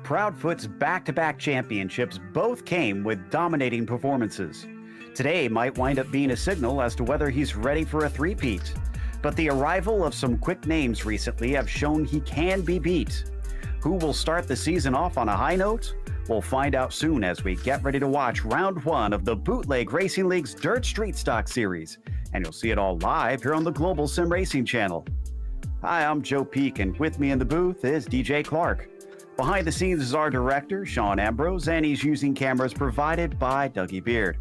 Proudfoot's back-to-back championships both came with dominating performances. Today might wind up being a signal as to whether he's ready for a three-peat. But the arrival of some quick names recently have shown he can be beat. Who will start the season off on a high note? We'll find out soon as we get ready to watch round one of the Bootleg Racing League's Dirt Street Stock Series. And you'll see it all live here on the Global SimRacing Channel. Hi, I'm Joe Peak, and with me in the booth is DJ Clark. Behind the scenes is our director, Sean Ambrose, and he's using cameras provided by Dougie Beard.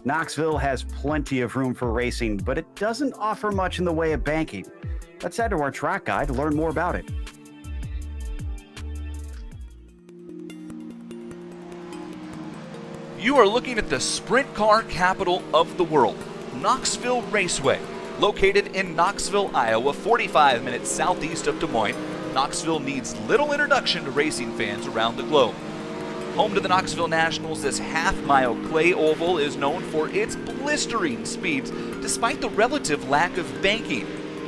Knoxville has plenty of room for racing, but it doesn't offer much in the way of banking. Let's head to our track guide to learn more about it. You are looking at the sprint car capital of the world, Knoxville Raceway. Located in Knoxville, Iowa, 45 minutes southeast of Des Moines, Knoxville needs little introduction to racing fans around the globe. Home to the Knoxville Nationals, this half-mile clay oval is known for its blistering speeds despite the relative lack of banking.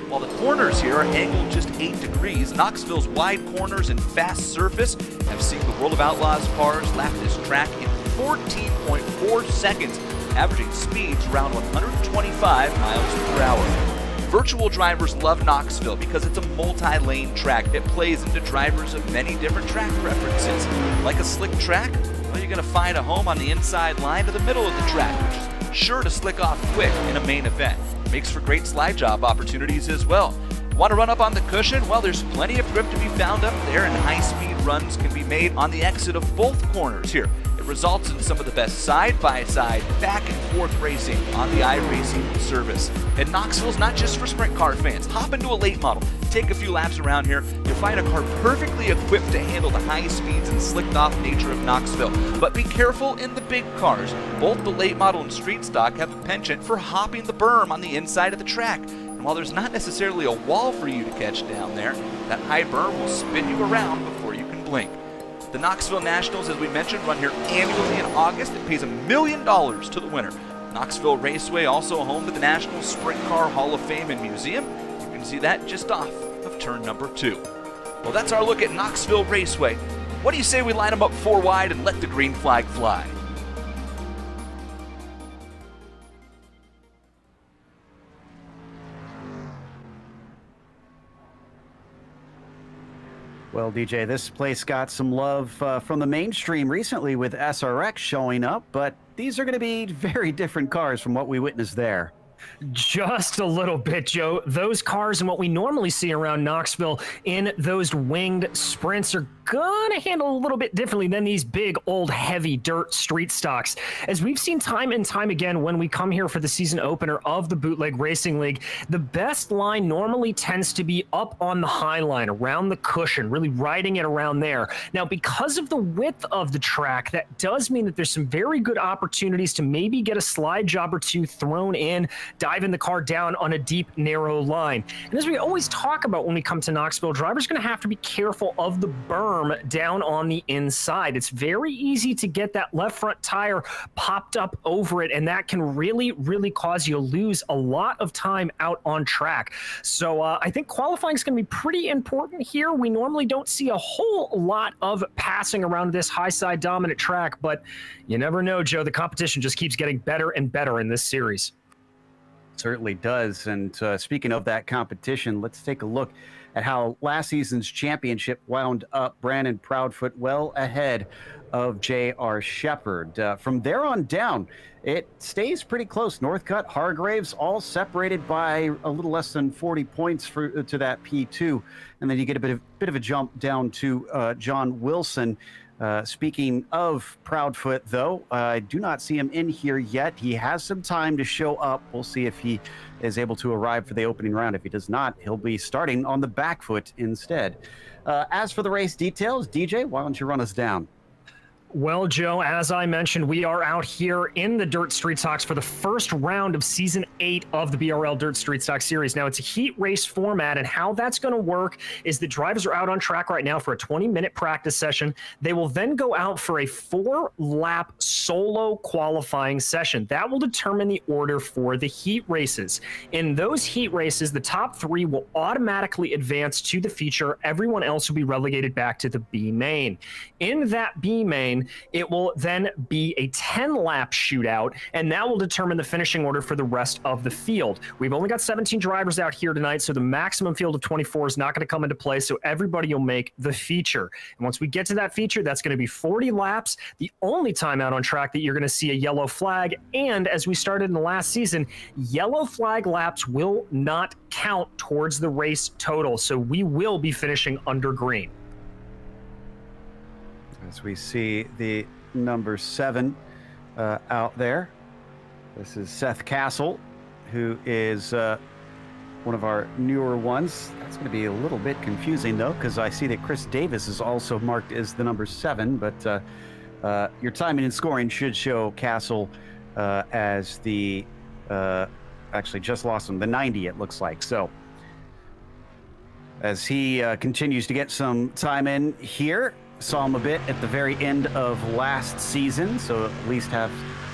While the corners here are angled just 8 degrees, Knoxville's wide corners and fast surface have seen the World of Outlaws cars lap this track in 14.4 seconds, averaging speeds around 125 miles per hour. Virtual drivers love Knoxville because it's a multi-lane track. It plays into drivers of many different track preferences. Like a slick track, well, you're going to find a home on the inside line to the middle of the track, which is sure to slick off quick in a main event. Makes for great slide job opportunities as well. Want to run up on the cushion? Well, there's plenty of grip to be found up there, and high-speed runs can be made on the exit of both corners here. It results in some of the best side-by-side, back-and-forth racing on the iRacing service. And Knoxville's not just for sprint car fans. Hop into a late model, take a few laps around here, you'll find a car perfectly equipped to handle the high speeds and slicked-off nature of Knoxville. But be careful in the big cars. Both the late model and street stock have a penchant for hopping the berm on the inside of the track. And while there's not necessarily a wall for you to catch down there, that high berm will spin you around before you can blink. The Knoxville Nationals, as we mentioned, run here annually in August. It pays $1 million to the winner. Knoxville Raceway, also home to the National Sprint Car Hall of Fame and Museum. You can see that just off of turn number 2. Well, that's our look at Knoxville Raceway. What do you say we line them up 4 wide and let the green flag fly? Well, DJ, this place got some love from the mainstream recently with SRX showing up, but these are going to be very different cars from what we witnessed there. Just a little bit, Joe. Those cars and what we normally see around Knoxville in those winged sprints are gonna handle a little bit differently than these big, old, heavy dirt street stocks. As we've seen time and time again when we come here for the season opener of the Bootleg Racing League, the best line normally tends to be up on the high line, around the cushion, really riding it around there. Now, because of the width of the track, that does mean that there's some very good opportunities to maybe get a slide job or two thrown in, diving the car down on a deep, narrow line. And as we always talk about when we come to Knoxville, drivers are going to have to be careful of the berm down on the inside. It's very easy to get that left front tire popped up over it, and that can really, really cause you to lose a lot of time out on track. So I think qualifying is going to be pretty important here. We normally don't see a whole lot of passing around this high side dominant track, but you never know, Joe. The competition just keeps getting better and better in this series. Certainly does. And speaking of that competition, let's take a look at how last season's championship wound up. Brandon Proudfoot well ahead of J.R. Shepard. From there on down, it stays pretty close. Northcutt, Hargraves, all separated by a little less than 40 points to that P2. And then you get a bit of a jump down to John Wilson. Speaking of Proudfoot, though, I do not see him in here yet. He has some time to show up. We'll see if he is able to arrive for the opening round. If he does not, he'll be starting on the back foot instead. As for the race details, DJ, why don't you run us down? Well, Joe, as I mentioned, we are out here in the Dirt Street Stocks for the first round of Season 8 of the BRL Dirt Street Stock Series. Now, it's a heat race format, and how that's going to work is the drivers are out on track right now for a 20-minute practice session. They will then go out for a 4-lap solo qualifying session. That will determine the order for the heat races. In those heat races, the top 3 will automatically advance to the feature. Everyone else will be relegated back to the B main. In that B main, it will then be a 10-lap shootout, and that will determine the finishing order for the rest of the field. We've only got 17 drivers out here tonight, so the maximum field of 24 is not going to come into play, so everybody will make the feature. And once we get to that feature, that's going to be 40 laps, the only time out on track that you're going to see a yellow flag, and as we started in the last season, yellow flag laps will not count towards the race total, so we will be finishing under green. As we see the number 7 out there. This is Seth Castle, who is one of our newer ones. That's going to be a little bit confusing, though, because I see that Chris Davis is also marked as the number 7, but your timing and scoring should show Castle as the, actually just lost him, the 90, it looks like. So as he continues to get some time in here, saw him a bit at the very end of last season, so at least have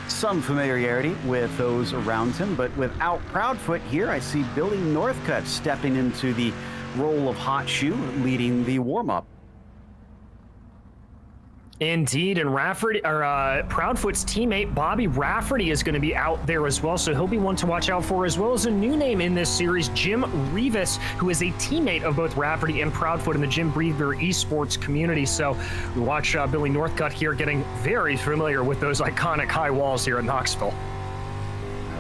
some familiarity with those around him. But without Proudfoot here, I see Billy Northcutt stepping into the role of hot shoe, leading the warm-up. Indeed, and Proudfoot's teammate Bobby Rafferty is going to be out there as well, so he'll be one to watch out for, as well as a new name in this series, Jim Rivas, who is a teammate of both Rafferty and Proudfoot in the Jim Breather esports community. So we watch Billy Northcutt here getting very familiar with those iconic high walls here at Knoxville.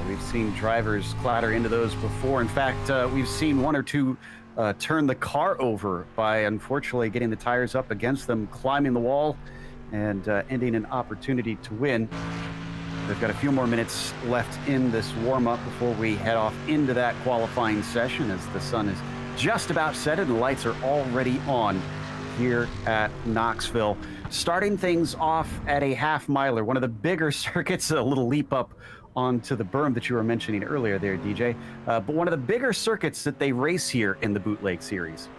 We've seen drivers clatter into those before. In fact, we've seen one or two turn the car over by unfortunately getting the tires up against them, climbing the wall, and ending an opportunity to win. They've got a few more minutes left in this warm-up before we head off into that qualifying session, as the sun is just about set and the lights are already on here at Knoxville. Starting things off at a half-miler, one of the bigger circuits, a little leap up onto the berm that you were mentioning earlier there, DJ, but one of the bigger circuits that they race here in the Bootleg Series.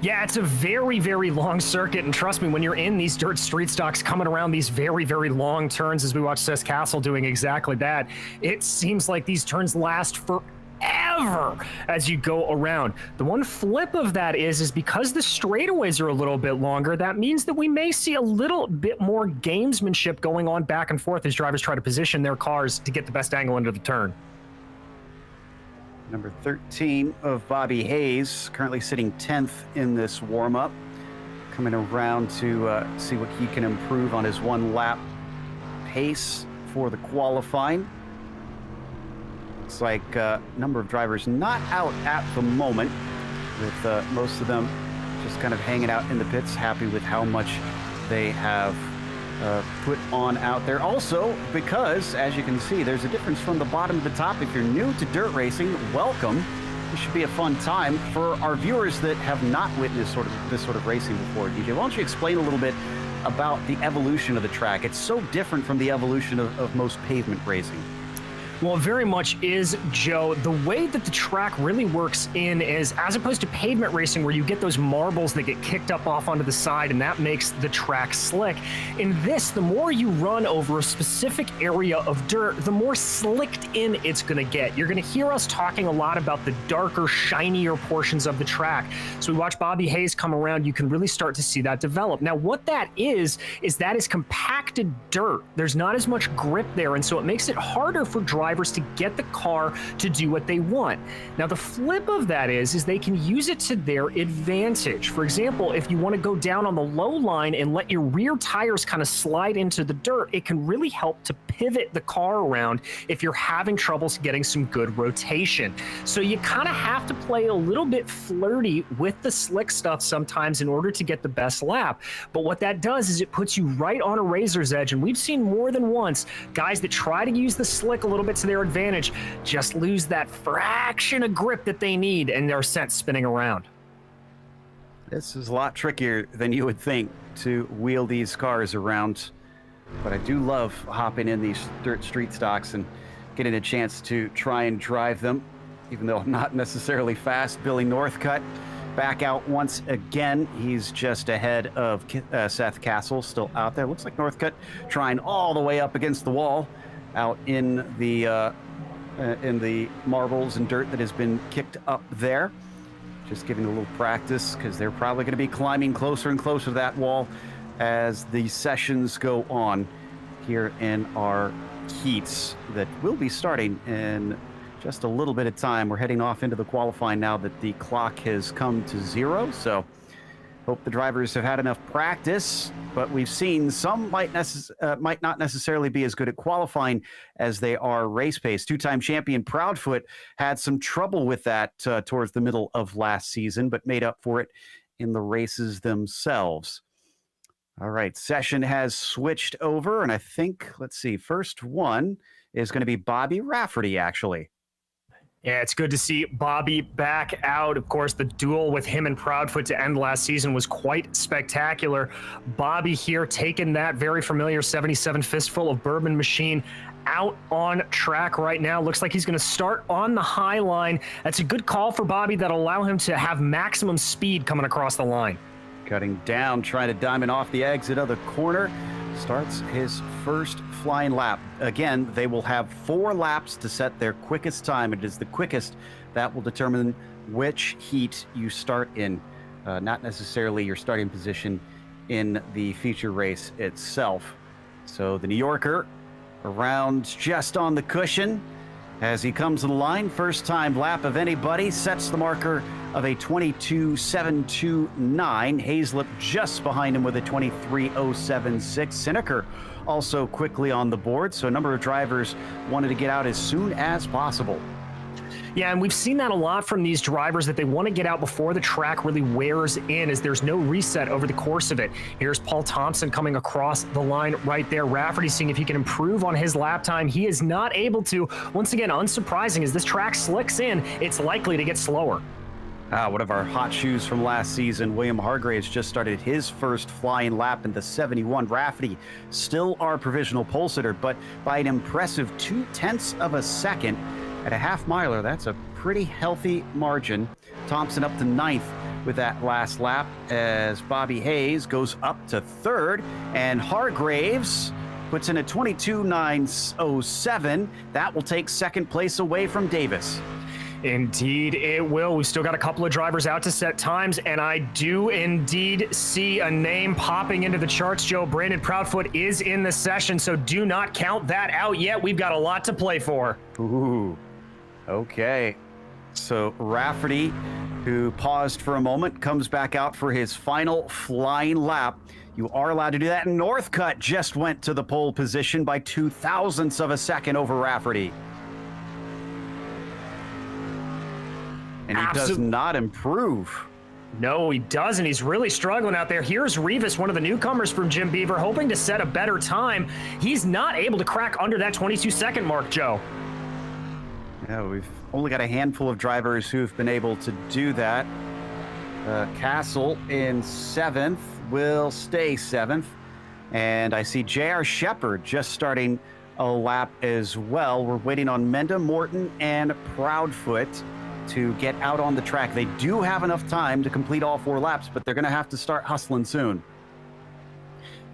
Yeah, it's a very, very long circuit, and trust me, when you're in these dirt street stocks coming around these very, very long turns, as we watch Seth Castle doing exactly that, it seems like these turns last forever as you go around. The one flip of that is because the straightaways are a little bit longer, that means that we may see a little bit more gamesmanship going on back and forth as drivers try to position their cars to get the best angle into the turn. Number 13 of Bobby Hayes, currently sitting 10th in this warm-up, coming around to see what he can improve on his one-lap pace for the qualifying. Looks like a number of drivers not out at the moment, with most of them just kind of hanging out in the pits, happy with how much they have put on out there. Also, because, as you can see, there's a difference from the bottom to the top. If you're new to dirt racing, welcome. This should be a fun time for our viewers that have not witnessed this sort of racing before. DJ, why don't you explain a little bit about the evolution of the track? It's so different from the evolution of most pavement racing. Well, it very much is, Joe. The way that the track really works is, as opposed to pavement racing where you get those marbles that get kicked up off onto the side and that makes the track slick. In this, the more you run over a specific area of dirt, the more slicked in it's going to get. You're going to hear us talking a lot about the darker, shinier portions of the track. So we watch Bobby Hayes come around, you can really start to see that develop. Now, what that is that is compacted dirt. There's not as much grip there, and so it makes it harder for drivers to get the car to do what they want. Now, the flip of that is they can use it to their advantage. For example, if you want to go down on the low line and let your rear tires kind of slide into the dirt, it can really help to pivot the car around if you're having troubles getting some good rotation. So you kind of have to play a little bit flirty with the slick stuff sometimes in order to get the best lap. But what that does is it puts you right on a razor's edge, and we've seen more than once guys that try to use the slick a little bit to their advantage just lose that fraction of grip that they need and they're sent spinning around. This is a lot trickier than you would think to wheel these cars around But I do love hopping in these dirt street stocks and getting a chance to try and drive them, even though I'm not necessarily fast. Billy Northcutt back out once again. He's just ahead of Seth Castle, still out there. Looks like Northcutt trying all the way up against the wall out in the marbles and dirt that has been kicked up there. Just giving a little practice because they're probably going to be climbing closer and closer to that wall as the sessions go on here in our heats that will be starting in just a little bit of time. We're heading off into the qualifying now that the clock has come to 0. So hope the drivers have had enough practice, but we've seen some might not necessarily be as good at qualifying as they are race pace. Two-time champion Proudfoot had some trouble with that towards the middle of last season, but made up for it in the races themselves. All right, session has switched over, and I think, let's see, first one is going to be Bobby Rafferty, actually. Yeah, it's good to see Bobby back out. Of course, the duel with him and Proudfoot to end last season was quite spectacular. Bobby here taking that very familiar 77 fistful of bourbon machine out on track right now. Looks like he's going to start on the high line. That's a good call for Bobby that'll allow him to have maximum speed coming across the line. Cutting down, trying to diamond off the exit of the corner. Starts his first flying lap. Again, they will have 4 laps to set their quickest time. It is the quickest that will determine which heat you start in, not necessarily your starting position in the feature race itself. So the New Yorker around just on the cushion as he comes to the line. First time lap of anybody, sets the marker of a 22.729. Hazlip just behind him with a 23.076. Sineker also quickly on the board, so a number of drivers wanted to get out as soon as possible. Yeah, and we've seen that a lot from these drivers, that they want to get out before the track really wears in, as there's no reset over the course of it. Here's Paul Thompson coming across the line right there. Rafferty seeing if he can improve on his lap time. He is not able to. Once again, unsurprising, as this track slicks in, it's likely to get slower. One of our hot shoes from last season, William Hargraves, just started his first flying lap in the 71. Rafferty, still our provisional pole sitter, but by an impressive 0.2 of a second at a half miler. That's a pretty healthy margin. Thompson up to 9th with that last lap as Bobby Hayes goes up to 3rd, and Hargraves puts in a 22.907. That will take 2nd place away from Davis. Indeed, it will. We've still got a couple of drivers out to set times, and I do indeed see a name popping into the charts, Joe. Brandon Proudfoot is in the session, so do not count that out yet. We've got a lot to play for. Ooh, okay. So Rafferty, who paused for a moment, comes back out for his final flying lap. You are allowed to do that. Northcutt just went to the pole position by 0.02 of a second over Rafferty. And he does not improve. No, he doesn't. He's really struggling out there. Here's Rivas, one of the newcomers from Jim Beaver, hoping to set a better time. He's not able to crack under that 22-second mark, Joe. Yeah, we've only got a handful of drivers who've been able to do that. Castle in 7th will stay 7th. And I see J.R. Shepard just starting a lap as well. We're waiting on Menda, Morton, and Proudfoot to get out on the track. They do have enough time to complete all 4 laps, but they're going to have to start hustling soon.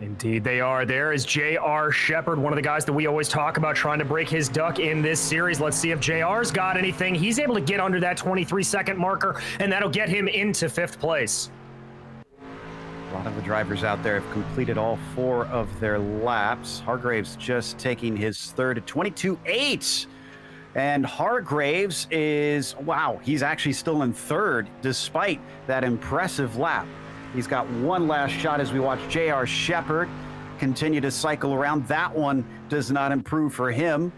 Indeed they are. There is J.R. Shepard, one of the guys that we always talk about trying to break his duck in this series. Let's see if JR's got anything. He's able to get under that 23-second marker, and that'll get him into 5th place. A lot of the drivers out there have completed all 4 of their laps. Hargraves just taking his 3rd at 22.8. And Hargraves is, wow, he's actually still in 3rd despite that impressive lap. He's got one last shot as we watch J.R. Shepard continue to cycle around. That one does not improve for him.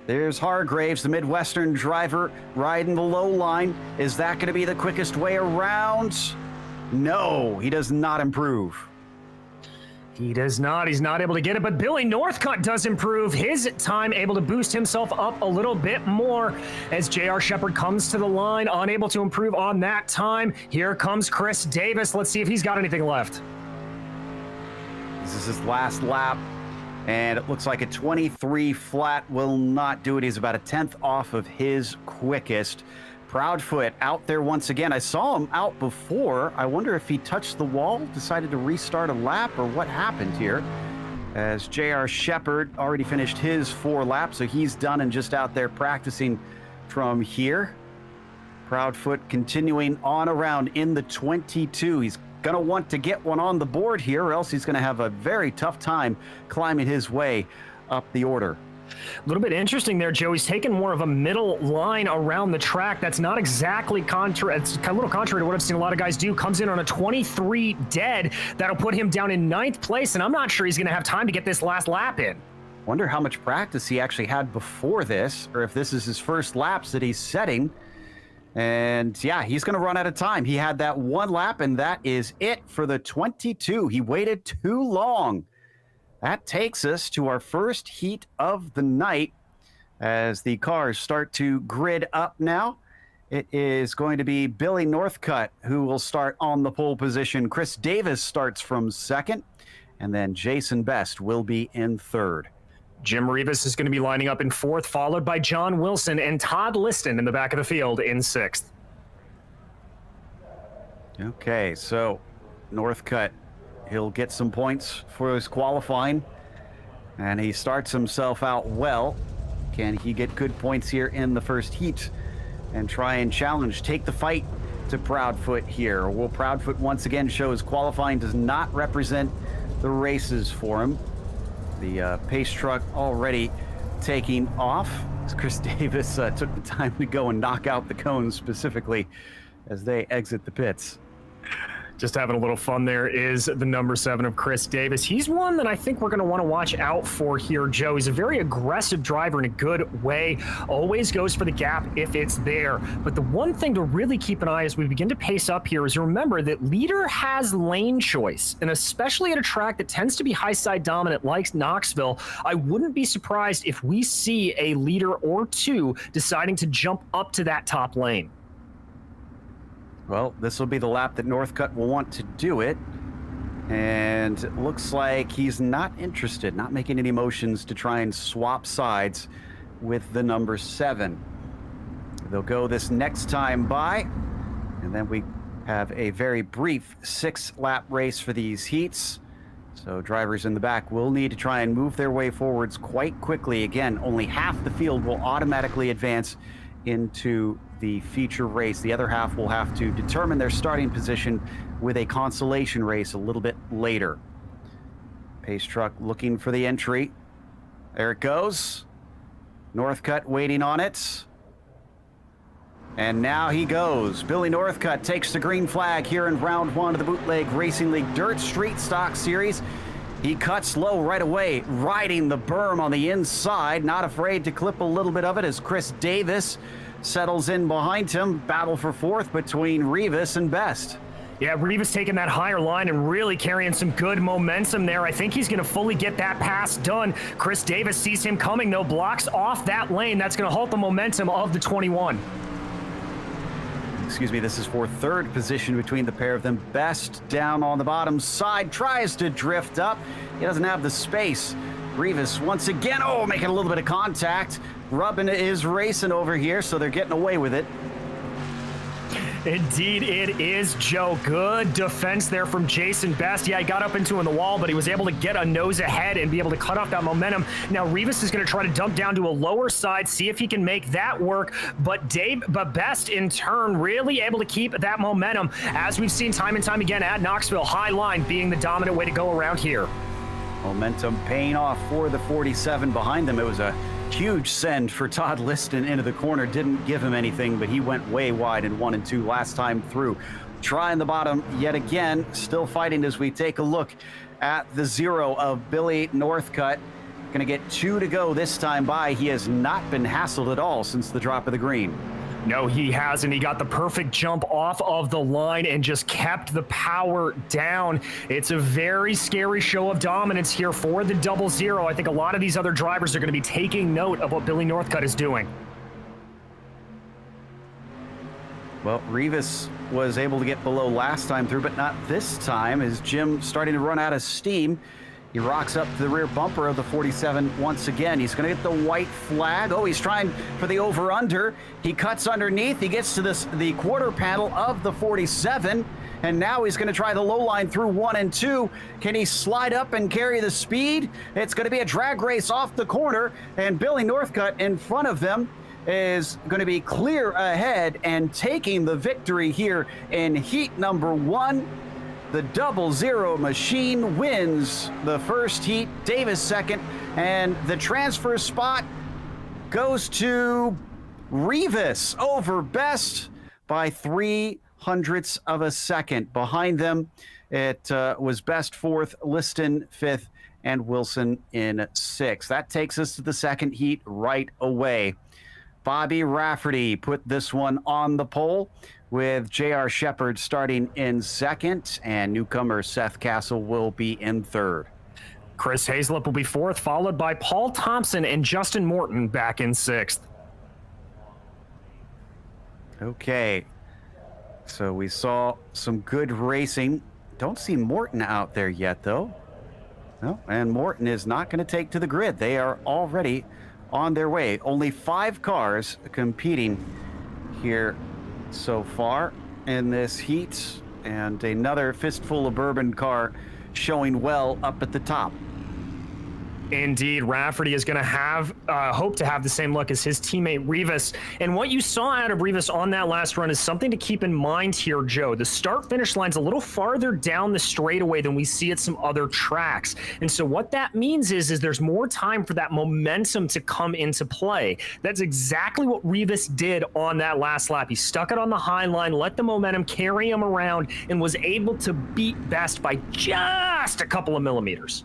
There's Hargraves, the Midwestern driver, riding the low line. Is that going to be the quickest way around? No, he does not improve. He does not. He's not able to get it, but Billy Northcutt does improve. His time able to boost himself up a little bit more as J.R. Shepard comes to the line, unable to improve on that time. Here comes Chris Davis. Let's see if he's got anything left. This is his last lap And it looks like a 23 flat will not do it. He's about a 10th off of his quickest. Proudfoot out there once again. I saw him out before. I wonder if he touched the wall, decided to restart a lap, or what happened here. As J.R. Shepard already finished his 4 laps, so he's done and just out there practicing from here. Proudfoot continuing on around in the 22. He's going to want to get one on the board here, or else he's going to have a very tough time climbing his way up the order. A little bit interesting there, Joe. He's taken more of a middle line around the track. That's not exactly it's a little contrary to what I've seen a lot of guys do. Comes in on a 23 dead. That'll put him down in 9th place, and I'm not sure he's going to have time to get this last lap in. Wonder how much practice he actually had before this, or if this is his first laps that he's setting. And yeah, he's going to run out of time. He had that 1 lap, and that is it for the 22. He waited too long. That takes us to our first heat of the night as the cars start to grid up now. It is going to be Billy Northcutt who will start on the pole position. Chris Davis starts from 2nd, and then Jason Best will be in 3rd. Jim Rivas is going to be lining up in 4th, followed by John Wilson and Todd Liston in the back of the field in 6th. Okay, so Northcutt, he'll get some points for his qualifying, and he starts himself out well. Can he get good points here in the first heat and try and challenge, take the fight to Proudfoot here? Or will Proudfoot once again show his qualifying does not represent the races for him? The pace truck already taking off. Chris Davis took the time to go and knock out the cones specifically as they exit the pits. Just having a little fun there is the number 7 of Chris Davis. He's one that I think we're going to want to watch out for here, Joe. He's a very aggressive driver in a good way. Always goes for the gap if it's there. But the one thing to really keep an eye as we begin to pace up here is remember that leader has lane choice. And especially at a track that tends to be high side dominant like Knoxville, I wouldn't be surprised if we see a leader or 2 deciding to jump up to that top lane. Well, this will be the lap that Northcutt will want to do it. And it looks like he's not interested, not making any motions to try and swap sides with the number 7. They'll go this next time by, and then we have a very brief 6-lap race for these heats. So drivers in the back will need to try and move their way forwards quite quickly. Again, only half the field will automatically advance into the feature race. The other half will have to determine their starting position with a consolation race a little bit later. Pace truck looking for the entry. There it goes. Northcutt waiting on it. And now he goes. Billy Northcutt takes the green flag here in round 1 of the Bootleg Racing League Dirt Street Stock Series. He cuts low right away, riding the berm on the inside, not afraid to clip a little bit of it as Chris Davis settles in behind him. Battle for 4th between Rivas and Best. Yeah, Rivas taking that higher line and really carrying some good momentum there. I think he's going to fully get that pass done. Chris Davis sees him coming, though, blocks off that lane. That's going to halt the momentum of the 21. Excuse me, this is for 3rd position between the pair of them. Best down on the bottom side, tries to drift up. He doesn't have the space. Rivas once again, making a little bit of contact. Rubbin is racing over here, so they're getting away with it. Indeed it is, Joe. Good defense there from Jason Best. Yeah, he got up into the wall, but he was able to get a nose ahead and be able to cut off that momentum. Now Rivas is going to try to dump down to a lower side, see if he can make that work. But Best in turn really able to keep that momentum, as we've seen time and time again at Knoxville. High line being the dominant way to go around here. Momentum paying off for the 47 behind them. It was a huge send for Todd Liston into the corner. Didn't give him anything, but he went way wide in 1 and 2 last time through. Trying the bottom yet again, still fighting as we take a look at the 0 of Billy Northcutt. Gonna get 2 to go this time by. He has not been hassled at all since the drop of the green. No, he hasn't. He got the perfect jump off of the line and just kept the power down. It's a very scary show of dominance here for the 00. I think a lot of these other drivers are going to be taking note of what Billy Northcutt is doing. Well, Rivas was able to get below last time through, but not this time, as Jim starting to run out of steam He rocks up to the rear bumper of the 47 once again. He's going to get the white flag. Oh, he's trying for the over-under. He cuts underneath. He gets to the quarter panel of the 47. And now he's going to try the low line through 1 and 2. Can he slide up and carry the speed? It's going to be a drag race off the corner. And Billy Northcutt in front of them is going to be clear ahead and taking the victory here in heat number 1. The 00 machine wins the first heat, Davis second, and the transfer spot goes to Rivas over Best by 0.03 of a second. Behind them, it was Best fourth, Liston fifth, and Wilson in sixth. That takes us to the second heat right away. Bobby Rafferty put this one on the pole, with J.R. Shepard starting in second, and newcomer Seth Castle will be in third. Chris Hazlip will be fourth, followed by Paul Thompson and Justin Morton back in sixth. Okay, so we saw some good racing. Don't see Morton out there yet, though. No, and Morton is not going to take to the grid. They are already on their way. Only 5 cars competing here so far in this heat, and another fistful of bourbon car showing well up at the top. Indeed, Rafferty is going to hope to have the same luck as his teammate Rivas. And what you saw out of Rivas on that last run is something to keep in mind here, Joe. The start-finish line's a little farther down the straightaway than we see at some other tracks. And so what that means is there's more time for that momentum to come into play. That's exactly what Rivas did on that last lap. He stuck it on the high line, let the momentum carry him around, and was able to beat Best by just a couple of millimeters.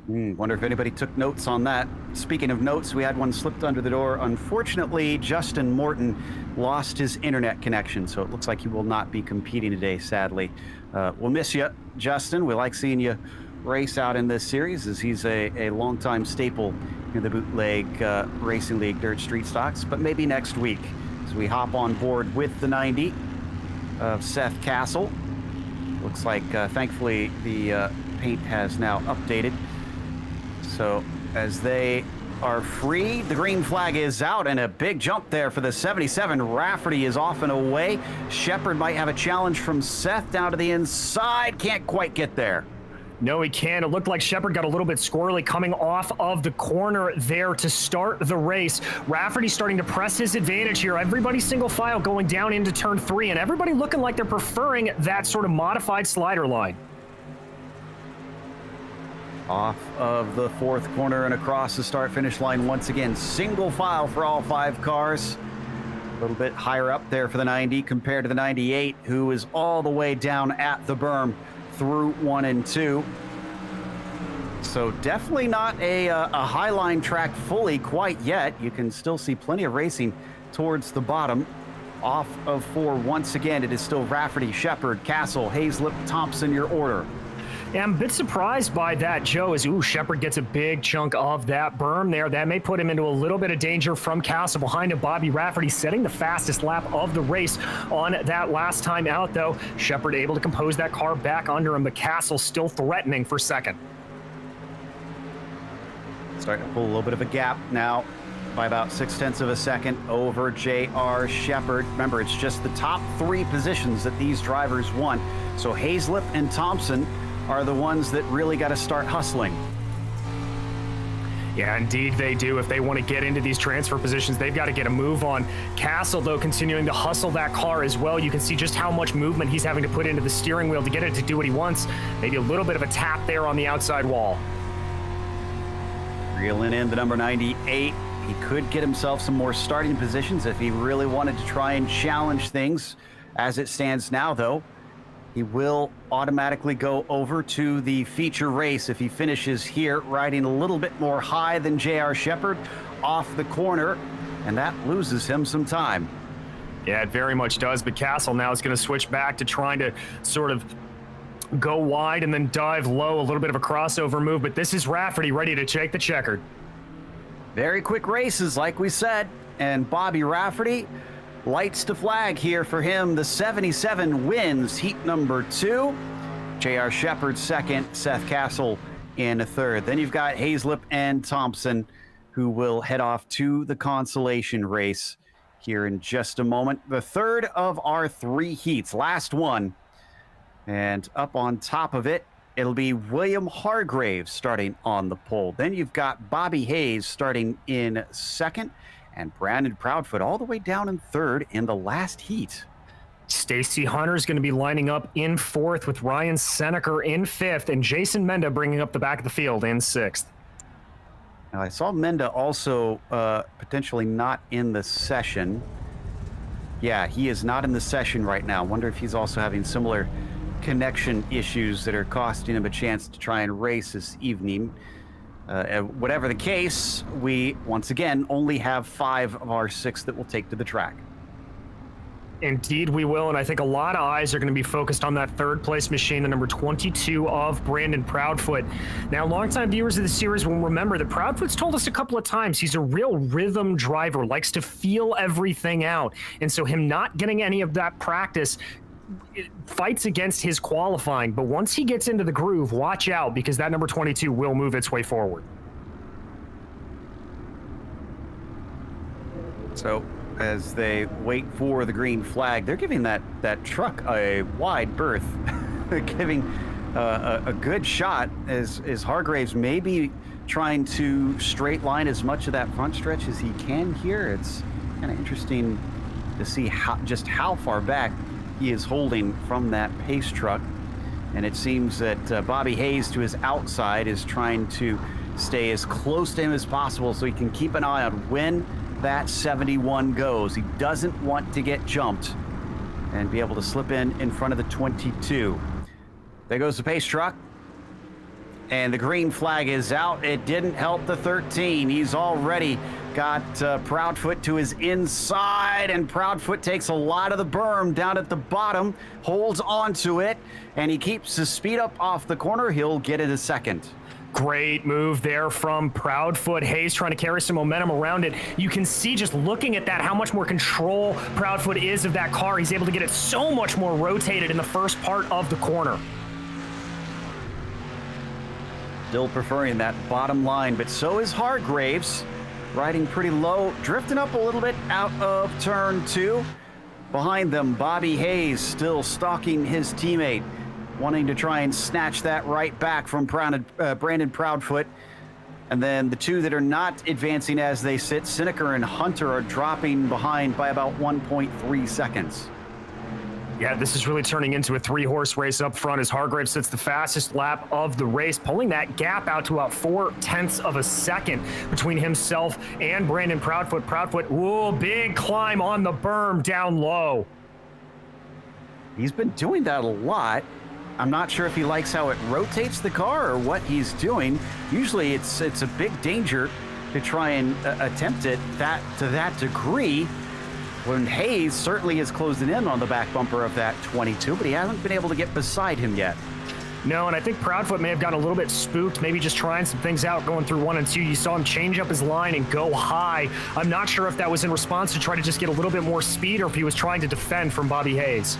Wonder if anybody took notes on that. Speaking of notes, we had one slipped under the door. Unfortunately, Justin Morton lost his internet connection, so it looks like he will not be competing today, sadly. We'll miss you, Justin. We like seeing you race out in this series, as he's a longtime staple in the Bootleg Racing League Dirt Street Stocks. But maybe next week, as we hop on board with the 90 of Seth Castle. Looks like, thankfully, the paint has now updated. So as they are free, the green flag is out, and a big jump there for the 77. Rafferty is off and away. Shepard might have a challenge from Seth down to the inside. Can't quite get there. No, he can't. It looked like Shepard got a little bit squirrely coming off of the corner there to start the race. Rafferty starting to press his advantage here. Everybody single file going down into turn 3, and everybody looking like they're preferring that sort of modified slider line. Off of the 4th corner and across the start-finish line once again. Single file for all 5 cars. A little bit higher up there for the 90 compared to the 98, who is all the way down at the berm through 1 and 2. So definitely not a high-line track fully quite yet. You can still see plenty of racing towards the bottom. Off of 4 once again, it is still Rafferty, Shepard, Castle, Hazlip, Thompson, your order. Yeah, I'm a bit surprised by that, Joe, as Shepard gets a big chunk of that berm there. That may put him into a little bit of danger from Castle. Behind him, Bobby Rafferty setting the fastest lap of the race on that last time out, though. Shepard able to compose that car back under him, but Castle still threatening for second. Starting to pull a little bit of a gap now by about 0.6 of a second over J.R. Shepard. Remember, it's just the top 3 positions that these drivers want. So Hazlip and Thompson are the ones that really got to start hustling. Yeah, indeed they do. If they want to get into these transfer positions, they've got to get a move on. Castle, though, continuing to hustle that car as well. You can see just how much movement he's having to put into the steering wheel to get it to do what he wants. Maybe a little bit of a tap there on the outside wall. Reeling in the number 98. He could get himself some more starting positions if he really wanted to try and challenge things. As it stands now, though, he will automatically go over to the feature race if he finishes here, riding a little bit more high than J.R. Shepard off the corner, and that loses him some time. Yeah, it very much does, but Castle now is going to switch back to trying to sort of go wide and then dive low, a little bit of a crossover move, but this is Rafferty ready to take the checkered. Very quick races, like we said, and Bobby Rafferty lights to flag here for him. The 77 wins heat number 2. J.R. Shepard second, Seth Castle in third. Then you've got Hazlip and Thompson, who will head off to the consolation race here in just a moment. The third of our 3 heats, last one. And up on top of it, it'll be William Hargraves starting on the pole. Then you've got Bobby Hayes starting in second, and Brandon Proudfoot all the way down in third in the last heat. Stacy Hunter is going to be lining up in fourth with Ryan Seneker in fifth, and Jason Menda bringing up the back of the field in sixth. Now, I saw Menda also potentially not in the session. Yeah, he is not in the session right now. Wonder if he's also having similar connection issues that are costing him a chance to try and race this evening. Whatever the case, we once again only have 5 of our 6 that we'll take to the track. Indeed, we will, and I think a lot of eyes are going to be focused on that third place machine, the number 22 of Brandon Proudfoot. Now, longtime viewers of the series will remember that Proudfoot's told us a couple of times he's a real rhythm driver, likes to feel everything out, and so him not getting any of that practice fights against his qualifying. But once he gets into the groove, watch out, because that number 22 will move its way forward. So as they wait for the green flag, they're giving that truck a wide berth. They're giving a good shot as Hargraves may be trying to straight line as much of that front stretch as he can here. It's kind of interesting to see how far back he is holding from that pace truck. And it seems that Bobby Hayes, to his outside, is trying to stay as close to him as possible so he can keep an eye on when that 71 goes. He doesn't want to get jumped and be able to slip in front of the 22. There goes the pace truck, and the green flag is out. It didn't help the 13. He's already got Proudfoot to his inside, and Proudfoot takes a lot of the berm down at the bottom, holds onto it, and he keeps his speed up off the corner. He'll get it a second. Great move there from Proudfoot. Hayes trying to carry some momentum around it. You can see just looking at that how much more control Proudfoot is of that car. He's able to get it so much more rotated in the first part of the corner. Still preferring that bottom line, but so is Hargraves. Riding pretty low, drifting up a little bit out of turn 2. Behind them, Bobby Hayes still stalking his teammate, wanting to try and snatch that right back from Brandon Proudfoot. And then the 2 that are not advancing as they sit, Seneker and Hunter, are dropping behind by about 1.3 seconds. Yeah, this is really turning into a 3-horse race up front as Hargraves sits the fastest lap of the race, pulling that gap out to about 0.4 of a second between himself and Brandon Proudfoot. Proudfoot, whoa, big climb on the berm down low. He's been doing that a lot. I'm not sure if he likes how it rotates the car or what he's doing. Usually it's a big danger to try and attempt it to that degree, when Hayes certainly is closing in on the back bumper of that 22, but he hasn't been able to get beside him yet. No, and I think Proudfoot may have gotten a little bit spooked, maybe just trying some things out going through 1 and 2. You saw him change up his line and go high. I'm not sure if that was in response to try to just get a little bit more speed or if he was trying to defend from Bobby Hayes.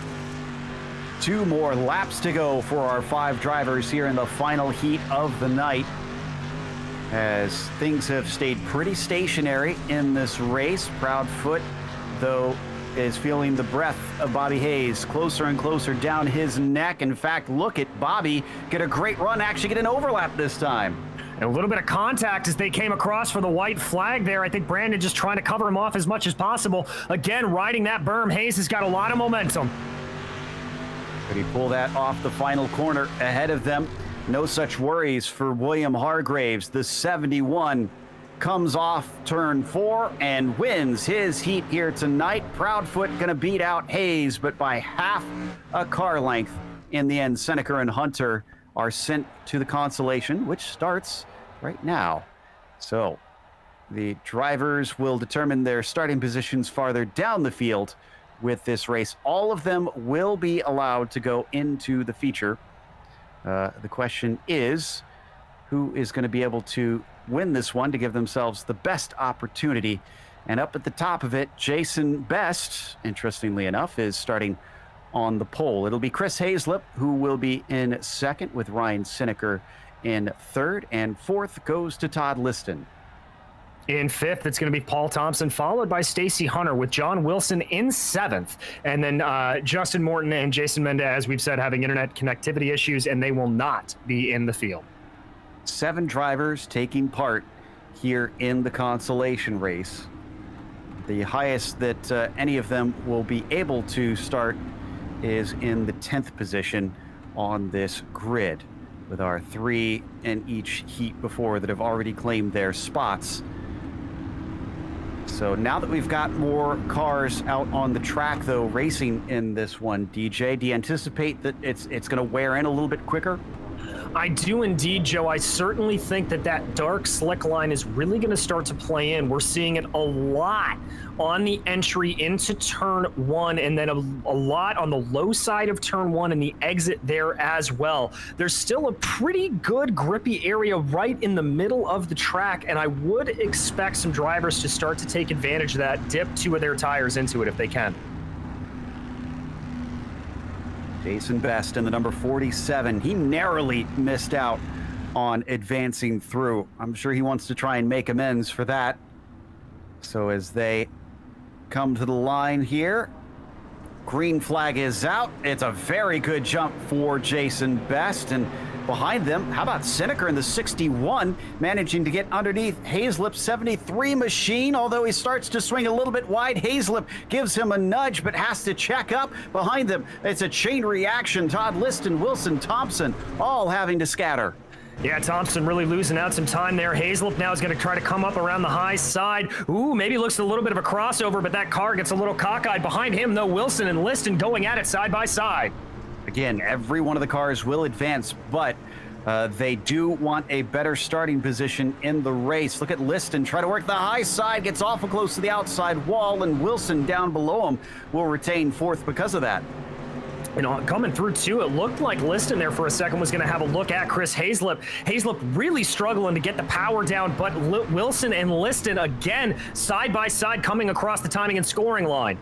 2 more laps to go for our 5 drivers here in the final heat of the night, as things have stayed pretty stationary in this race. Proudfoot, though, is feeling the breath of Bobby Hayes closer and closer down his neck. In fact, look at Bobby get a great run, actually get an overlap this time. And a little bit of contact as they came across for the white flag there. I think Brandon just trying to cover him off as much as possible. Again, riding that berm, Hayes has got a lot of momentum. Could he pull that off the final corner ahead of them? No such worries for William Hargraves. The 71 comes off turn 4 and wins his heat here tonight. Proudfoot gonna beat out Hayes, but by half a car length in the end. Seneker and Hunter are sent to the consolation, which starts right now. So the drivers will determine their starting positions farther down the field with this race. All of them will be allowed to go into the feature. The question is, who is going to be able to win this one to give themselves the best opportunity? And up at the top of it, Jason Best, interestingly enough, is starting on the pole. It'll be Chris Hazlip who will be in second, with Ryan Seneker in third, and fourth goes to Todd Liston. In fifth, it's going to be Paul Thompson, followed by Stacy Hunter, with John Wilson in seventh. And then Justin Morton and Jason Mendez, we've said, having internet connectivity issues, and they will not be in the field. 7 drivers taking part here in the consolation race. The highest that any of them will be able to start is in the 10th position on this grid, with our 3 in each heat before that have already claimed their spots. So now that we've got more cars out on the track, though, racing in this one, DJ, do you anticipate that it's going to wear in a little bit quicker? I do indeed, Joe. I certainly think that dark slick line is really going to start to play in. We're seeing it a lot on the entry into turn 1, and then a lot on the low side of turn 1 and the exit there as well. There's still a pretty good grippy area right in the middle of the track, and I would expect some drivers to start to take advantage of that, dip 2 of their tires into it if they can. Jason Best in the number 47. He narrowly missed out on advancing through. I'm sure he wants to try and make amends for that. So as they come to the line here, green flag is out. It's a very good jump for Jason Best. And behind them, how about Seneca in the 61, managing to get underneath Hazlip's 73 machine, although he starts to swing a little bit wide. Hazlip gives him a nudge, but has to check up. Behind them, it's a chain reaction. Todd Liston, Wilson, Thompson, all having to scatter. Yeah, Thompson really losing out some time there. Hazlip now is going to try to come up around the high side. Ooh, maybe looks a little bit of a crossover, but that car gets a little cockeyed. Behind him, though, Wilson and Liston going at it side by side. Again, every one of the cars will advance, but they do want a better starting position in the race. Look at Liston try to work the high side, gets awful close to the outside wall, and Wilson down below him will retain fourth because of that. You know, coming through, too, it looked like Liston there for a second was going to have a look at Chris Hazlip. Hazlip really struggling to get the power down, but Wilson and Liston, again, side by side, coming across the timing and scoring line.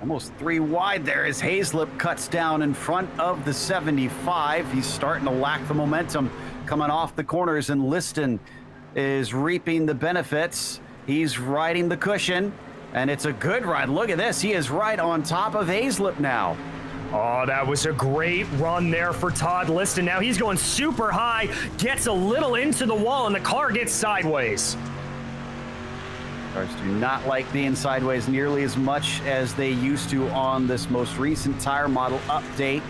Almost 3 wide there as Hazlip cuts down in front of the 75. He's starting to lack the momentum coming off the corners, and Liston is reaping the benefits. He's riding the cushion, and it's a good ride. Look at this. He is right on top of Hazlip now. Oh, that was a great run there for Todd Liston. Now he's going super high, gets a little into the wall, and the car gets sideways. Cars do not like being sideways nearly as much as they used to on this most recent tire model update.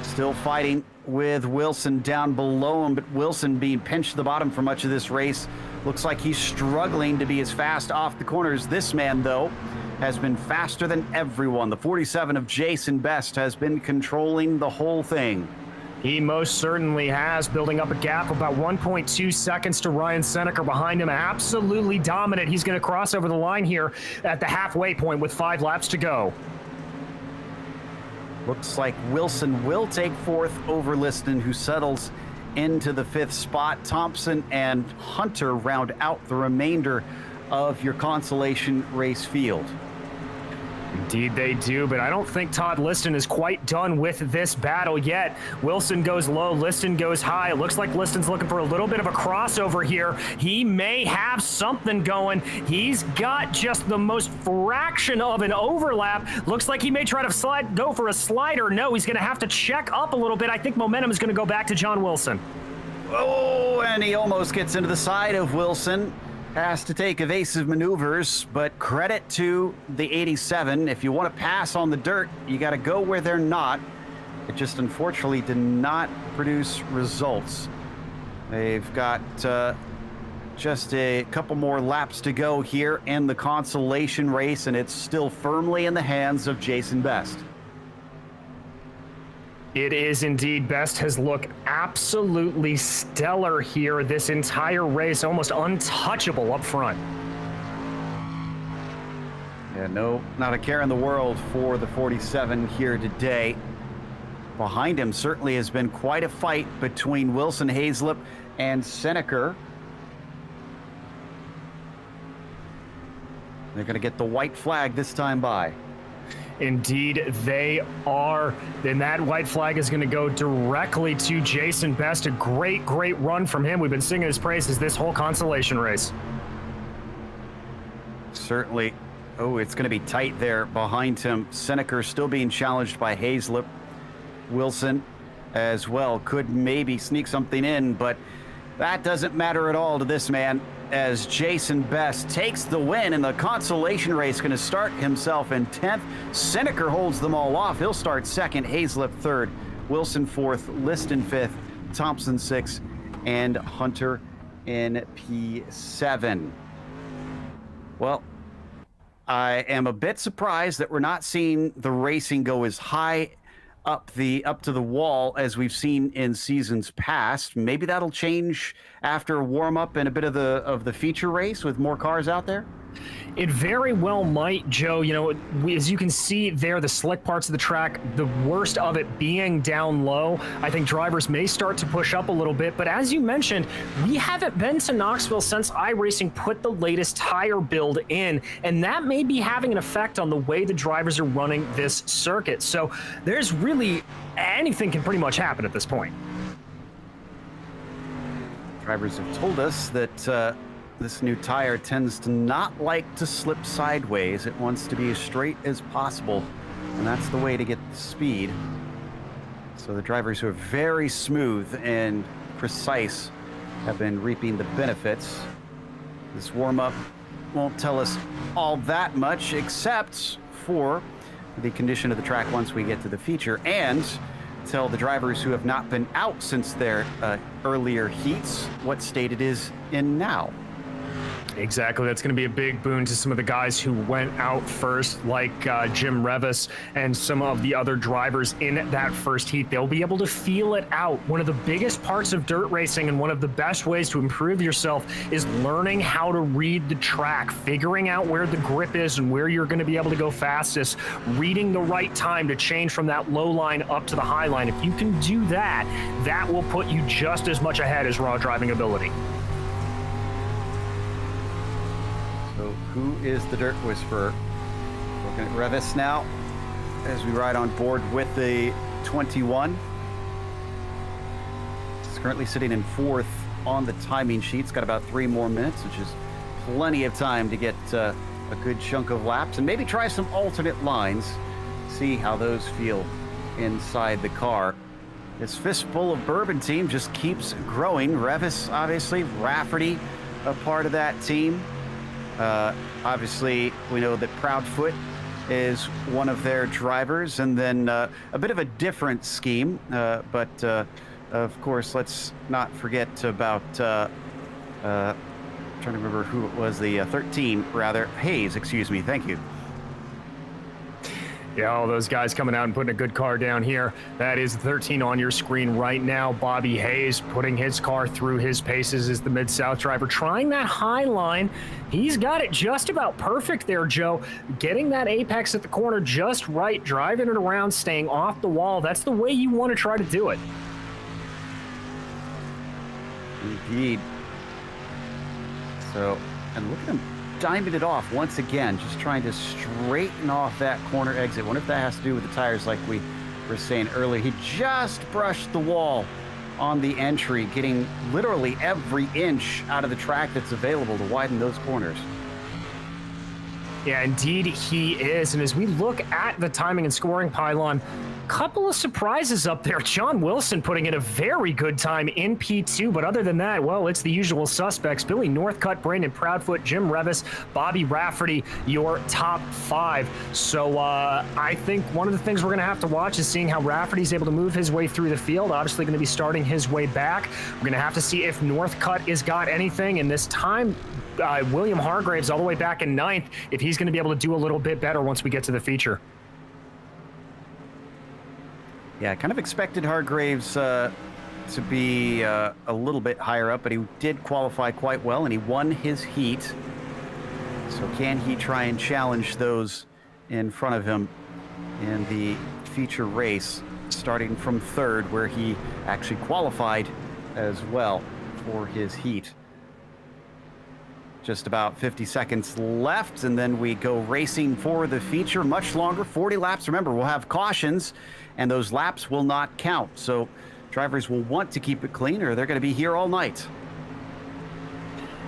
Still fighting with Wilson down below him, but Wilson being pinched to the bottom for much of this race. Looks like he's struggling to be as fast off the corners. This man, though, has been faster than everyone. The 47 of Jason Best has been controlling the whole thing. He most certainly has, building up a gap of about 1.2 seconds to Ryan Seneca behind him. Absolutely dominant. He's going to cross over the line here at the halfway point with 5 laps to go. Looks like Wilson will take fourth over Liston, who settles into the 5th spot. Thompson and Hunter round out the remainder of your consolation race field. Indeed they do, but I don't think Todd Liston is quite done with this battle yet. Wilson goes low, Liston goes high. It looks like Liston's looking for a little bit of a crossover here. He may have something going. He's got just the most fraction of an overlap. Looks like he may try to go for a slider. No, he's going to have to check up a little bit. I think momentum is going to go back to John Wilson. Oh, and he almost gets into the side of Wilson. Has to take evasive maneuvers, but credit to the 87. If you want to pass on the dirt, you got to go where they're not. It just unfortunately did not produce results. They've got just a couple more laps to go here in the consolation race, and it's still firmly in the hands of Jason Best. It is indeed. Best has looked absolutely stellar here this entire race, almost untouchable up front. Yeah, no, not a care in the world for the 47 here today. Behind him certainly has been quite a fight between Wilson, Hazlip, and Seneca. They're going to get the white flag this time by. Indeed, they are. Then that white flag is going to go directly to Jason Best. A great, great run from him. We've been singing his praises this whole consolation race. Certainly. Oh, it's going to be tight there behind him. Seneca still being challenged by Hazlip. Wilson as well could maybe sneak something in, but that doesn't matter at all to this man, as Jason Best takes the win, and the consolation race going to start himself in 10th. Seneca holds them all off. He'll start second, Hazlip third, Wilson fourth, Liston fifth, Thompson sixth, and Hunter in P7. Well, I am a bit surprised that we're not seeing the racing go as high up to the wall as we've seen in seasons past. Maybe that'll change after a warm up and a bit of the feature race with more cars out there. It very well might, Joe. You know, as you can see there, the slick parts of the track, the worst of it being down low. I think drivers may start to push up a little bit, but as you mentioned, we haven't been to Knoxville since iRacing put the latest tire build in, and that may be having an effect on the way the drivers are running this circuit. So there's really anything can pretty much happen at this point. Drivers have told us that this new tire tends to not like to slip sideways. It wants to be as straight as possible, and that's the way to get the speed. So the drivers who are very smooth and precise have been reaping the benefits. This warm-up won't tell us all that much, except for the condition of the track once we get to the feature, and tell the drivers who have not been out since their earlier heats what state it is in now. Exactly. That's going to be a big boon to some of the guys who went out first, like Jim Revis and some of the other drivers in that first heat. They'll be able to feel it out. One of the biggest parts of dirt racing and one of the best ways to improve yourself is learning how to read the track, figuring out where the grip is and where you're going to be able to go fastest, reading the right time to change from that low line up to the high line. If you can do that, that will put you just as much ahead as raw driving ability. So who is the Dirt Whisperer? Looking at Revis now as we ride on board with the 21. It's currently sitting in fourth on the timing sheet. It's got about 3 more minutes, which is plenty of time to get a good chunk of laps and maybe try some alternate lines, see how those feel inside the car. This fistful of bourbon team just keeps growing. Revis, obviously, Rafferty, a part of that team. Obviously, we know that Proudfoot is one of their drivers, and then a bit of a different scheme. But of course, let's not forget about, trying to remember who it was, the 13, rather. Hayes, excuse me. Thank you. Yeah, all those guys coming out and putting a good car down here. That is 13 on your screen right now. Bobby Hayes putting his car through his paces as the Mid-South driver, trying that high line. He's got it just about perfect there, Joe. Getting that apex at the corner just right, driving it around, staying off the wall. That's the way you want to try to do it. Indeed. So, and look at him diming it off once again, just trying to straighten off that corner exit. Wonder if that has to do with the tires like we were saying earlier. He just brushed the wall on the entry, getting literally every inch out of the track that's available to widen those corners. Yeah, indeed he is. And as we look at the timing and scoring pylon, couple of surprises up there. John Wilson putting in a very good time in P2, but other than that, well, it's the usual suspects. Billy Northcutt, Brandon Proudfoot, Jim Revis, Bobby Rafferty, your top 5. So I think one of the things we're going to have to watch is seeing how Rafferty's able to move his way through the field. Obviously going to be starting his way back. We're going to have to see if Northcutt has got anything, and this time William Hargraves all the way back in 9th, if he's going to be able to do a little bit better once we get to the feature. Yeah, I kind of expected Hargraves to be a little bit higher up, but he did qualify quite well, and he won his heat. So can he try and challenge those in front of him in the feature race, starting from 3rd, where he actually qualified as well for his heat? Just about 50 seconds left, and then we go racing for the feature. Much longer, 40 laps. Remember, we'll have cautions, and those laps will not count. So drivers will want to keep it clean, or they're going to be here all night.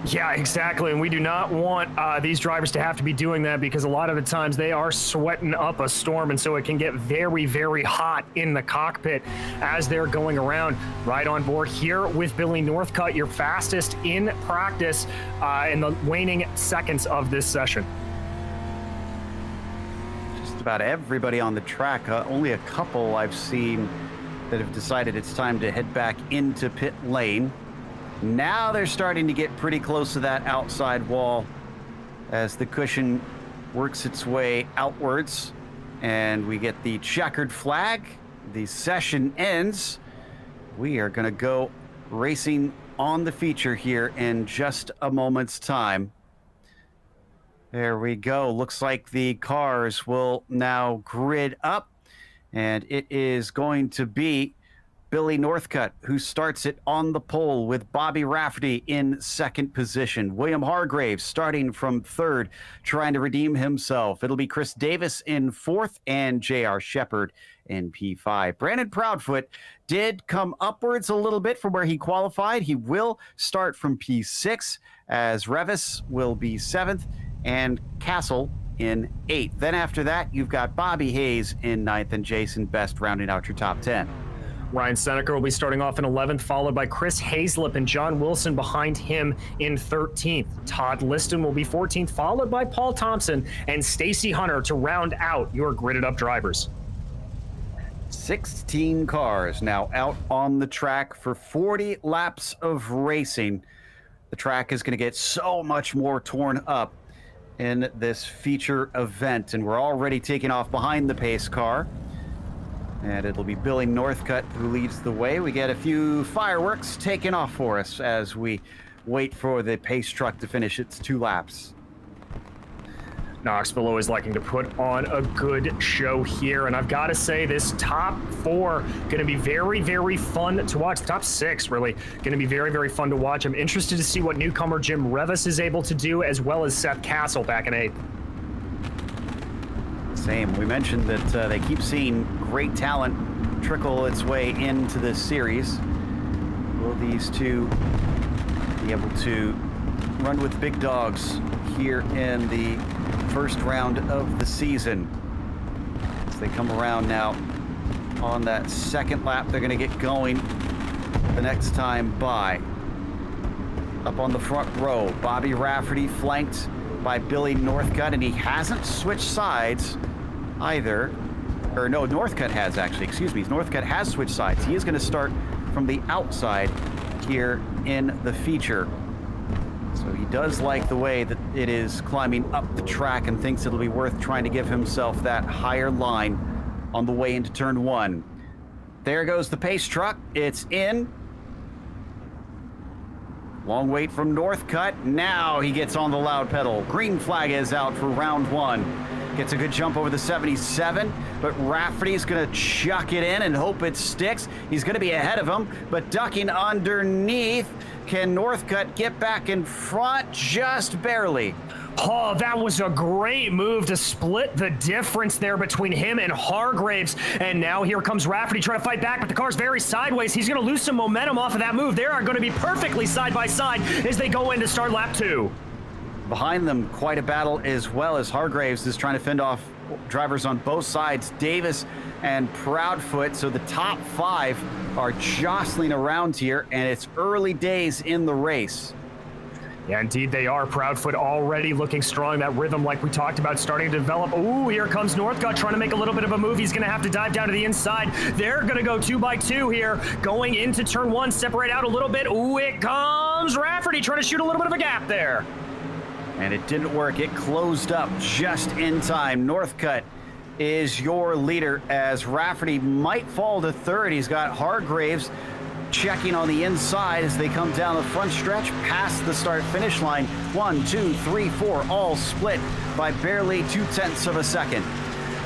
Yeah, exactly. And we do not want these drivers to have to be doing that, because a lot of the times they are sweating up a storm. And so it can get very, very hot in the cockpit as they're going around. Right on board here with Billy Northcutt, your fastest in practice in the waning seconds of this session. Just about everybody on the track. Only a couple I've seen that have decided it's time to head back into pit lane. Now they're starting to get pretty close to that outside wall as the cushion works its way outwards, and we get the checkered flag. The session ends. We are going to go racing on the feature here in just a moment's time. There we go. Looks like the cars will now grid up, and it is going to be Billy Northcutt, who starts it on the pole with Bobby Rafferty in second position. William Hargraves starting from third, trying to redeem himself. It'll be Chris Davis in fourth and J.R. Shepard in P5. Brandon Proudfoot did come upwards a little bit from where he qualified. He will start from P6, as Revis will be seventh and Castle in eighth. Then after that, you've got Bobby Hayes in ninth and Jason Best rounding out your top 10. Ryan Seneca will be starting off in 11th, followed by Chris Hazlip and John Wilson behind him in 13th. Todd Liston will be 14th, followed by Paul Thompson and Stacy Hunter to round out your gridded up drivers. 16 cars now out on the track for 40 laps of racing. The track is going to get so much more torn up in this feature event, and we're already taking off behind the pace car. And it'll be Billy Northcutt who leads the way. We get a few fireworks taken off for us as we wait for the pace truck to finish its 2 laps. Knoxville always liking to put on a good show here, and I've got to say, this top 4 going to be very, very fun to watch. The top 6 really going to be very, very fun to watch. I'm interested to see what newcomer Jim Revis is able to do, as well as Seth Castle back in 8th. Same. We mentioned that they keep seeing great talent trickle its way into this series. Will these two be able to run with big dogs here in the first round of the season? As they come around now on that second lap, they're going to get going the next time by. Up on the front row, Bobby Rafferty flanked by Billy Northcutt, and he hasn't switched sides either. Or no, Northcutt has actually, excuse me. Northcutt has switched sides. He is going to start from the outside here in the feature. So he does like the way that it is climbing up the track and thinks it'll be worth trying to give himself that higher line on the way into turn 1. There goes the pace truck. It's in. Long wait from Northcutt. Now he gets on the loud pedal. Green flag is out for round 1. Gets a good jump over the 77, but Rafferty's going to chuck it in and hope it sticks. He's going to be ahead of him, but ducking underneath. Can Northcutt get back in front? Just barely. Oh, that was a great move to split the difference there between him and Hargraves. And now here comes Rafferty trying to fight back, but the car's very sideways. He's going to lose some momentum off of that move. They are going to be perfectly side by side as they go in to start lap 2. Behind them, quite a battle as well, as Hargraves is trying to fend off drivers on both sides, Davis and Proudfoot. So the top 5 are jostling around here, and it's early days in the race. Yeah, indeed they are. Proudfoot already looking strong. That rhythm, like we talked about, starting to develop. Ooh, here comes Northcutt trying to make a little bit of a move. He's going to have to dive down to the inside. They're going to go 2 by 2 here, going into turn 1, separate out a little bit. Ooh, it comes Rafferty trying to shoot a little bit of a gap there. And it didn't work. It closed up just in time. Northcutt is your leader, as Rafferty might fall to third. He's got Hargraves checking on the inside as they come down the front stretch past the start-finish line. 1, 2, 3, 4, all split by barely 0.2 of a second.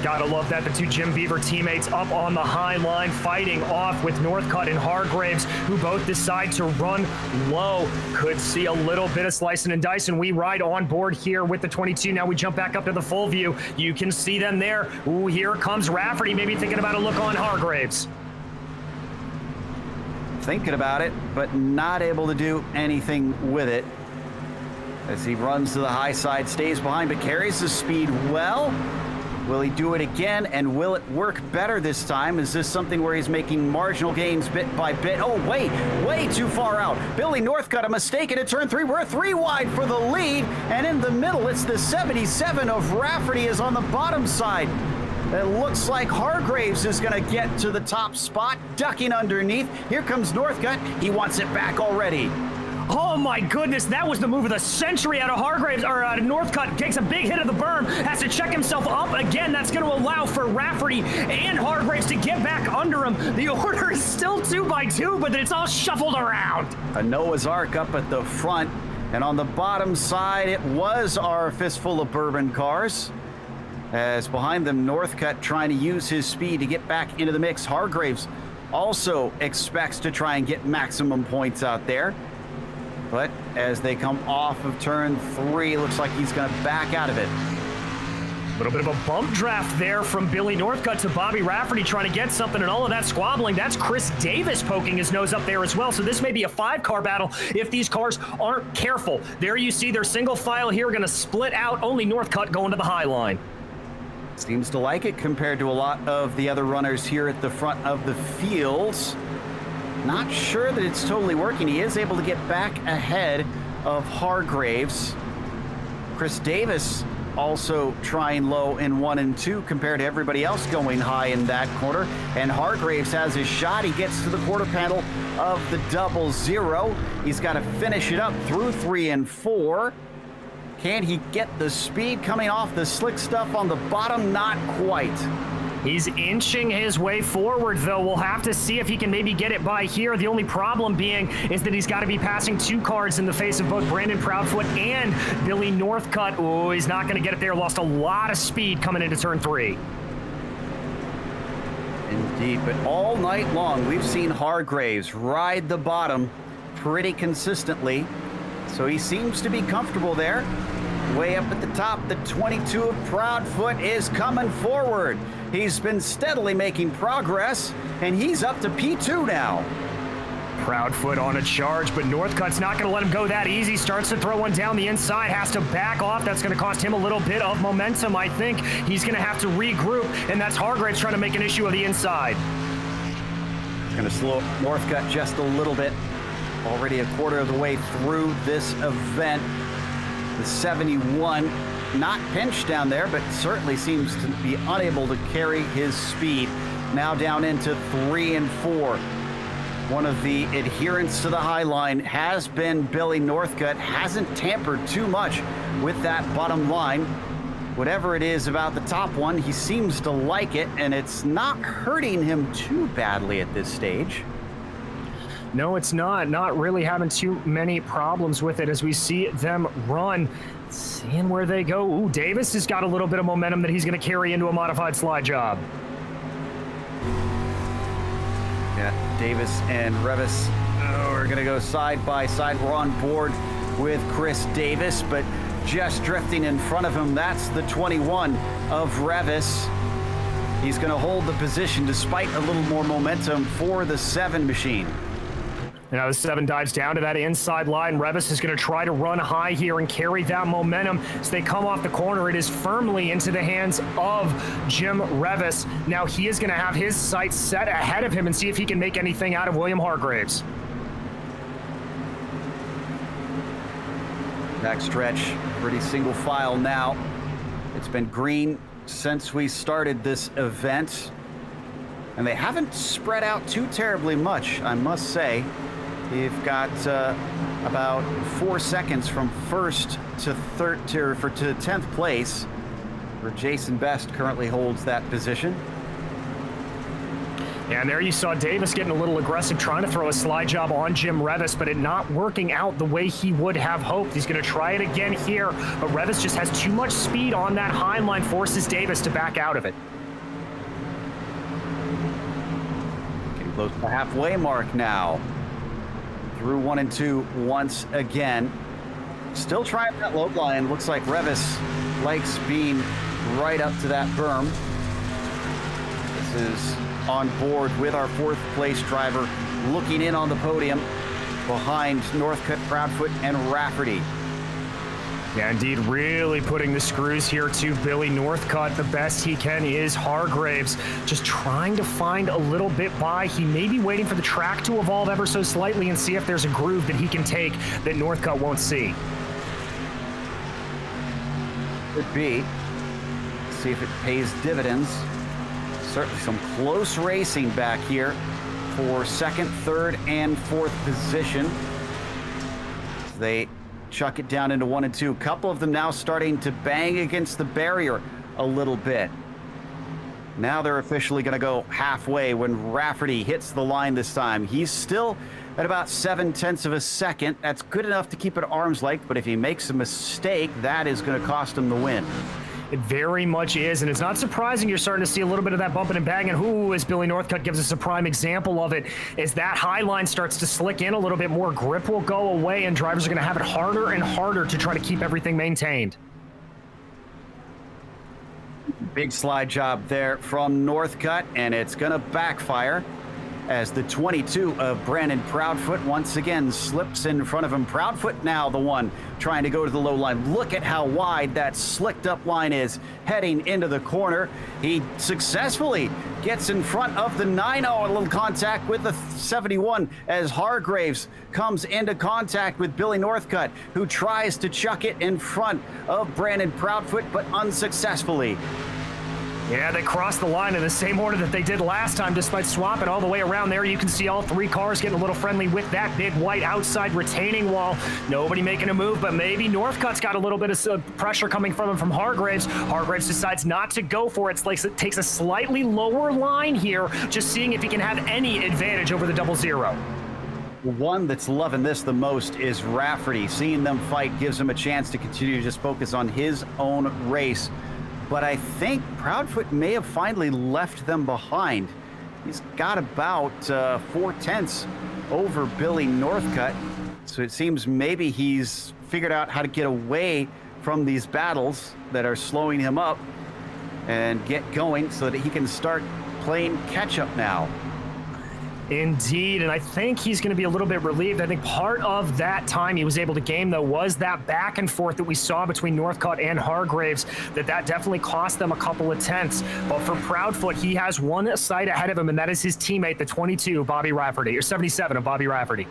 Gotta love that. The two Jim Beaver teammates up on the high line fighting off with Northcutt and Hargraves, who both decide to run low. Could see a little bit of slicing and dicing. We ride on board here with the 22. Now we jump back up to the full view. You can see them there. Ooh, here comes Rafferty, maybe thinking about a look on Hargraves. Thinking about it, but not able to do anything with it. As he runs to the high side, stays behind, but carries the speed well. Will he do it again, and will it work better this time? Is this something where he's making marginal gains bit by bit? Oh, way too far out. Billy Northcutt, a mistake into turn 3. We're 3 wide for the lead, and in the middle, it's the 77 of Rafferty is on the bottom side. It looks like Hargraves is going to get to the top spot, ducking underneath. Here comes Northcutt. He wants it back already. Oh my goodness, that was the move of the century out of Hargraves, or out of Northcutt. Takes a big hit of the berm, has to check himself up again. That's going to allow for Rafferty and Hargraves to get back under him. The order is still 2 by 2, but it's all shuffled around. A Noah's Ark up at the front, and on the bottom side, it was our fistful of bourbon cars. As behind them, Northcutt trying to use his speed to get back into the mix. Hargraves also expects to try and get maximum points out there. But as they come off of turn 3, looks like he's going to back out of it. A little bit of a bump draft there from Billy Northcutt to Bobby Rafferty trying to get something, and all of that squabbling. That's Chris Davis poking his nose up there as well. So this may be a 5-car battle if these cars aren't careful. There you see their single file here going to split out. Only Northcutt going to the high line. Seems to like it compared to a lot of the other runners here at the front of the fields. Not sure that it's totally working. He is able to get back ahead of Hargraves. Chris Davis also trying low in 1 and 2 compared to everybody else going high in that corner. And Hargraves has his shot. He gets to the quarter panel of the 00. He's got to finish it up through 3 and 4. Can he get the speed coming off the slick stuff on the bottom? Not quite. He's inching his way forward, though. We'll have to see if he can maybe get it by here. The only problem being is that he's got to be passing 2 cars in the face of both Brandon Proudfoot and Billy Northcutt. Oh, he's not going to get it there. Lost a lot of speed coming into turn 3. Indeed, but all night long, we've seen Hargraves ride the bottom pretty consistently. So he seems to be comfortable there. Way up at the top, the 22 of Proudfoot is coming forward. He's been steadily making progress, and he's up to P2 now. Proudfoot on a charge, but Northcutt's not going to let him go that easy. Starts to throw one down the inside, has to back off. That's going to cost him a little bit of momentum, I think. He's going to have to regroup, and that's Hargraves trying to make an issue of the inside. It's going to slow Northcutt just a little bit. Already a quarter of the way through this event. The 71, not pinched down there, but certainly seems to be unable to carry his speed. Now down into 3 and 4. One of the adherents to the high line has been Billy Northcutt. Hasn't tampered too much with that bottom line. Whatever it is about the top one, he seems to like it, and it's not hurting him too badly at this stage. No, it's not. Not really having too many problems with it as we see them run. Seeing where they go. Ooh, Davis has got a little bit of momentum that he's going to carry into a modified slide job. Yeah, Davis and Revis are going to go side by side. We're on board with Chris Davis, but just drifting in front of him, that's the 21 of Revis. He's going to hold the position despite a little more momentum for the 7 machine. Now the 7 dives down to that inside line. Revis is going to try to run high here and carry that momentum. As they come off the corner, it is firmly into the hands of Jim Revis. Now he is going to have his sights set ahead of him and see if he can make anything out of William Hargraves. Back stretch, pretty single file now. It's been green since we started this event. And they haven't spread out too terribly much, I must say. You've got about 4 seconds from first to 10th place, where Jason Best currently holds that position. And there you saw Davis getting a little aggressive, trying to throw a slide job on Jim Revis, but it not working out the way he would have hoped. He's going to try it again here, but Revis just has too much speed on that high line, forces Davis to back out of it. Getting close to the halfway mark now. Through 1 and 2 once again. Still trying that low line. Looks like Revis likes being right up to that berm. This is on board with our 4th place driver looking in on the podium behind Northcutt, Proudfoot, and Rafferty. Yeah, indeed, really putting the screws here to Billy Northcutt. The best he can is Hargraves, just trying to find a little bit by. He may be waiting for the track to evolve ever so slightly and see if there's a groove that he can take that Northcutt won't see. Could be. See if it pays dividends. Certainly some close racing back here for 2nd, 3rd, and 4th position. They chuck it down into 1 and 2. A couple of them now starting to bang against the barrier a little bit. Now they're officially going to go halfway when Rafferty hits the line this time. He's still at about 0.7 of a second. That's good enough to keep it arm's length, but if he makes a mistake, that is going to cost him the win. It very much is, and it's not surprising you're starting to see a little bit of that bumping and banging. Who, as Billy Northcutt gives us a prime example of it, as that high line starts to slick in a little bit more, grip will go away, and drivers are going to have it harder and harder to try to keep everything maintained. Big slide job there from Northcutt, and it's going to backfire as the 22 of Brandon Proudfoot once again slips in front of him. Proudfoot now the one trying to go to the low line. Look at how wide that slicked up line is heading into the corner. He successfully gets in front of the 9-0, a little contact with the 71 as Hargraves comes into contact with Billy Northcutt, who tries to chuck it in front of Brandon Proudfoot, but unsuccessfully. Yeah, they crossed the line in the same order that they did last time, despite swapping all the way around there. You can see all 3 cars getting a little friendly with that big white outside retaining wall. Nobody making a move, but maybe Northcutt's got a little bit of pressure coming from him from Hargraves. Hargraves decides not to go for it. It's like it takes a slightly lower line here, just seeing if he can have any advantage over the 00. The one that's loving this the most is Rafferty. Seeing them fight gives him a chance to continue to just focus on his own race. But I think Proudfoot may have finally left them behind. He's got about 0.4 over Billy Northcutt. So it seems maybe he's figured out how to get away from these battles that are slowing him up and get going so that he can start playing catch up now. Indeed, and I think he's going to be a little bit relieved. I think part of that time he was able to gain, though, was that back and forth that we saw between Northcutt and Hargraves, that definitely cost them a couple of tenths. But for Proudfoot, he has one sight ahead of him, and that is his teammate, the 22, Bobby Rafferty, or 77 of Bobby Rafferty.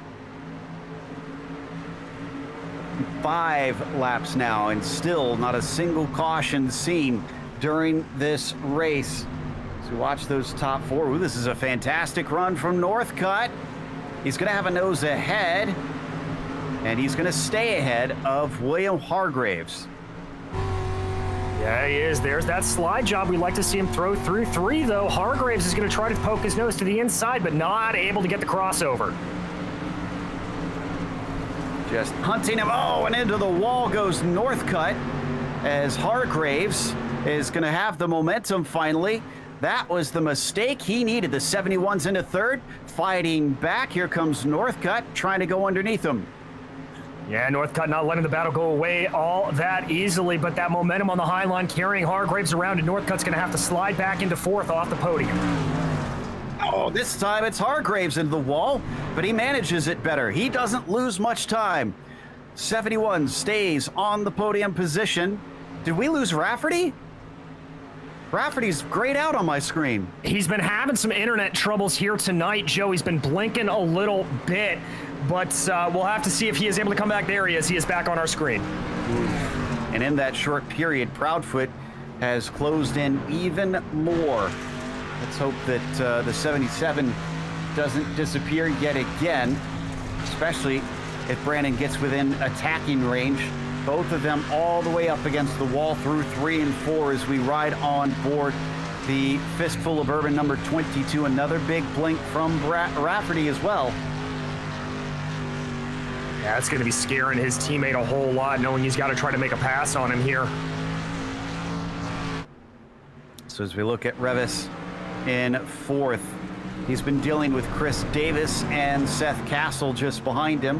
5 laps now, and still not a single caution seen during this race. So watch those top 4. Ooh, this is a fantastic run from Northcutt. He's going to have a nose ahead, and he's going to stay ahead of William Hargraves. Yeah, he is. There's that slide job. We like to see him throw through 3, though. Hargraves is going to try to poke his nose to the inside, but not able to get the crossover. Just hunting him. Oh, and into the wall goes Northcutt as Hargraves is going to have the momentum finally. That was the mistake he needed. The 71's into 3rd, fighting back. Here comes Northcutt trying to go underneath him. Yeah, Northcutt not letting the battle go away all that easily, but that momentum on the high line carrying Hargraves around, and Northcutt's going to have to slide back into 4th off the podium. Oh, this time it's Hargraves into the wall, but he manages it better. He doesn't lose much time. 71 stays on the podium position. Did we lose Rafferty? Rafferty's grayed out on my screen. He's been having some internet troubles here tonight, Joe. He's been blinking a little bit, but we'll have to see if he is able to come back. There he is. He is back on our screen. And in that short period, Proudfoot has closed in even more. Let's hope that the 77 doesn't disappear yet again, especially if Brandon gets within attacking range. Both of them all the way up against the wall through 3 and 4 as we ride on board the fistful of bourbon number 22. Another big blink from Rafferty as well. Yeah, that's going to be scaring his teammate a whole lot, knowing he's got to try to make a pass on him here. So as we look at Revis in fourth, he's been dealing with Chris Davis and Seth Castle just behind him.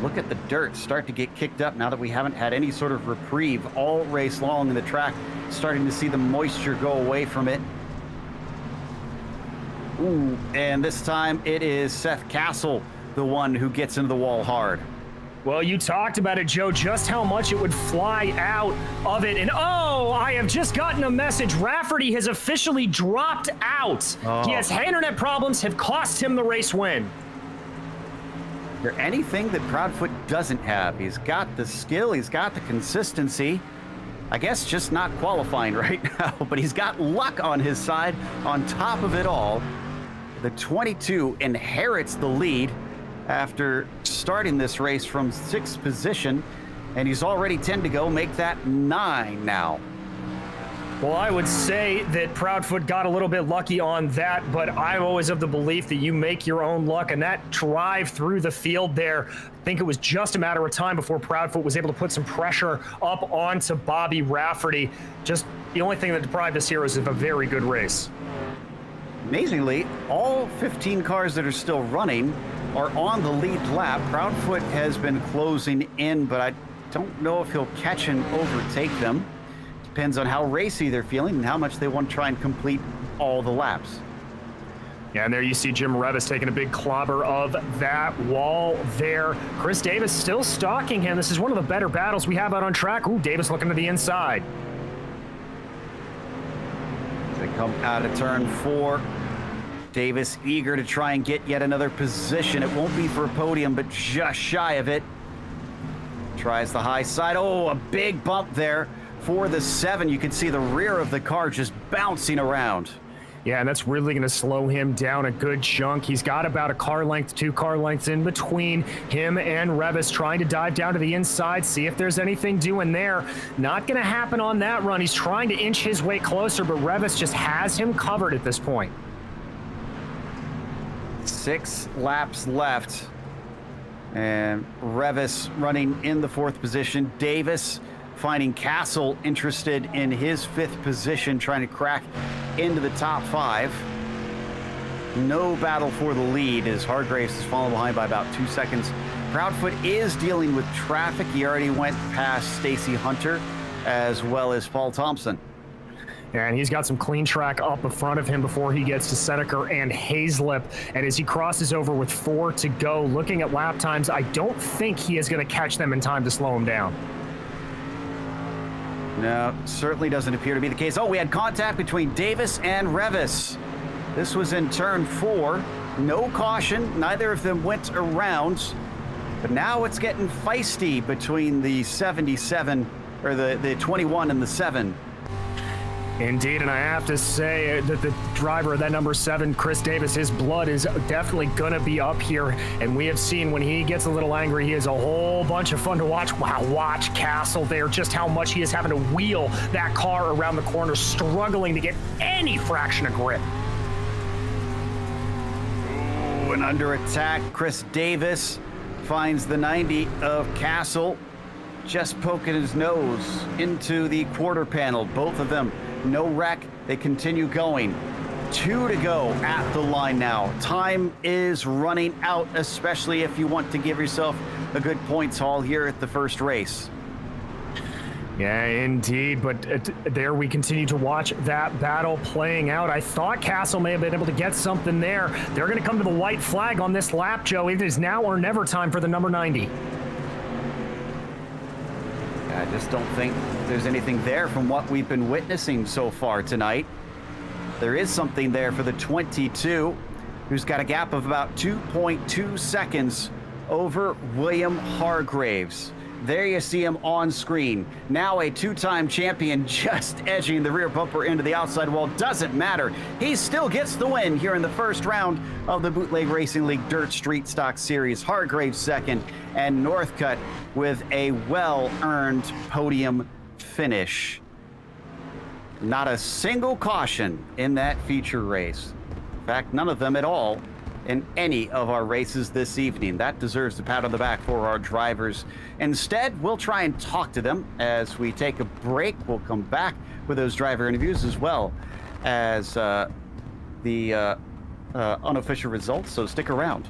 Look at the dirt start to get kicked up now that we haven't had any sort of reprieve all race long in the track. Starting to see the moisture go away from it. Ooh, and this time it is Seth Castle, the one who gets into the wall hard. Well, you talked about it, Joe, just how much it would fly out of it. And oh, I have just gotten a message. Rafferty has officially dropped out. Oh. Yes, internet problems have cost him the race win. Is there anything that Proudfoot doesn't have? He's got the skill, he's got the consistency. I guess just not qualifying right now, but he's got luck on his side. On top of it all, the 22 inherits the lead after starting this race from 6th position, and he's already 10 to go, make that 9 now. Well, I would say that Proudfoot got a little bit lucky on that, but I'm always of the belief that you make your own luck, and that drive through the field there, I think it was just a matter of time before Proudfoot was able to put some pressure up onto Bobby Rafferty. Just the only thing that deprived us here is of a very good race. Amazingly, all 15 cars that are still running are on the lead lap. Proudfoot has been closing in, but I don't know if he'll catch and overtake them. Depends on how racy they're feeling and how much they want to try and complete all the laps. Yeah, and there you see Jim Revis taking a big clobber of that wall there. Chris Davis still stalking him. This is one of the better battles we have out on track. Ooh, Davis looking to the inside. As they come out of turn 4, Davis eager to try and get yet another position. It won't be for a podium, but just shy of it. Tries the high side. Oh, a big bump there for the 7. You can see the rear of the car just bouncing around. Yeah, and that's really going to slow him down a good chunk. He's got about a car length, 2 car lengths in between him and Revis, trying to dive down to the inside, see if there's anything doing there. Not going to happen on that run. He's trying to inch his way closer, but Revis just has him covered at this point. 6 laps left, and Revis running in the 4th position. Davis finding Castle interested in his 5th position, trying to crack into the top 5. No battle for the lead as Hargraves is falling behind by about 2 seconds. Proudfoot is dealing with traffic. He already went past Stacy Hunter as well as Paul Thompson. And he's got some clean track up in front of him before he gets to Seneca and Hazlip. And as he crosses over with 4 to go, looking at lap times, I don't think he is going to catch them in time to slow him down. No, certainly doesn't appear to be the case. Oh, we had contact between Davis and Revis. This was in turn 4. No caution. Neither of them went around. But now it's getting feisty between the 77, or the 21 and the 7. Indeed, and I have to say that the driver of that number 7, Chris Davis, his blood is definitely going to be up here. And we have seen when he gets a little angry, he is a whole bunch of fun to watch. Wow, watch Castle there, just how much he is having to wheel that car around the corner, struggling to get any fraction of grip. Ooh, and under attack, Chris Davis finds the 90 of Castle, just poking his nose into the quarter panel. Both of them, no wreck. They continue going. 2 to go at the line now. Time is running out, especially if you want to give yourself a good points haul here at the first race. Yeah, indeed. But there we continue to watch that battle playing out. I thought Castle may have been able to get something there. They're going to come to the white flag on this lap, Joe. It is now or never time for the number 90. I just don't think there's anything there from what we've been witnessing so far tonight. There is something there for the 22, who's got a gap of about 2.2 seconds over William Hargraves. There you see him on screen. Now a 2-time champion just edging the rear bumper into the outside wall. Doesn't matter. He still gets the win here in the first round of the Bootleg Racing League Dirt Street Stock Series. Hargraves second, and Northcutt with a well-earned podium finish. Not a single caution in that feature race. In fact, none of them at all in any of our races this evening. That deserves a pat on the back for our drivers. Instead, we'll try and talk to them as we take a break. We'll come back with those driver interviews as well as the unofficial results, so stick around.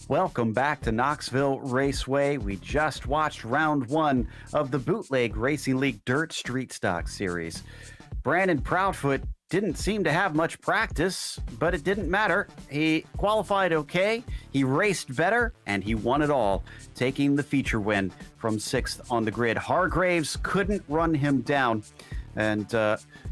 Welcome back to Knoxville Raceway. We just watched round one of the Bootleg Racing League Dirt Street Stock Series. Brandon Proudfoot didn't seem to have much practice, but it didn't matter. He qualified okay, he raced better, and he won it all, taking the feature win from 6th on the grid. Hargraves couldn't run him down, and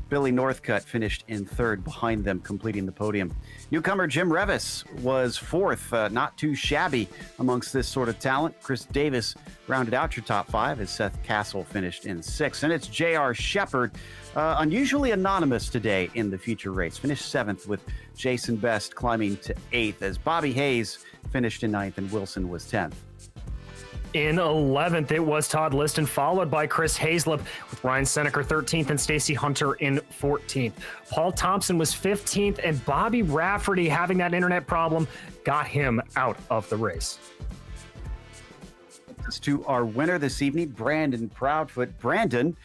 Billy Northcutt finished in 3rd behind them, completing the podium. Newcomer Jim Revis was 4th, not too shabby amongst this sort of talent. Chris Davis rounded out your top 5 as Seth Castle finished in 6th. And it's J.R. Shepard, unusually anonymous today in the feature race, finished 7th, with Jason Best climbing to 8th as Bobby Hayes finished in 9th and Wilson was 10th. In 11th, it was Todd Liston, followed by Chris Hazlip, with Ryan Seneker 13th and Stacy Hunter in 14th. Paul Thompson was 15th, and Bobby Rafferty, having that internet problem, got him out of the race. To our winner this evening, Brandon Proudfoot. Brandon,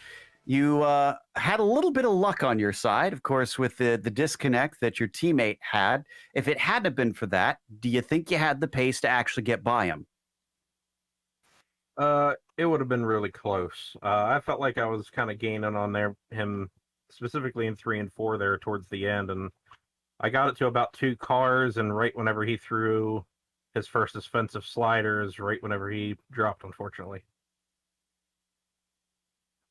you had a little bit of luck on your side, of course, with the disconnect that your teammate had. If it hadn't been for that, do you think you had the pace to actually get by him? It would have been really close. I felt like I was kind of gaining on him specifically in 3 and 4 there towards the end, and I got it to about 2 cars, and right whenever he threw his first offensive sliders, right whenever he dropped, unfortunately.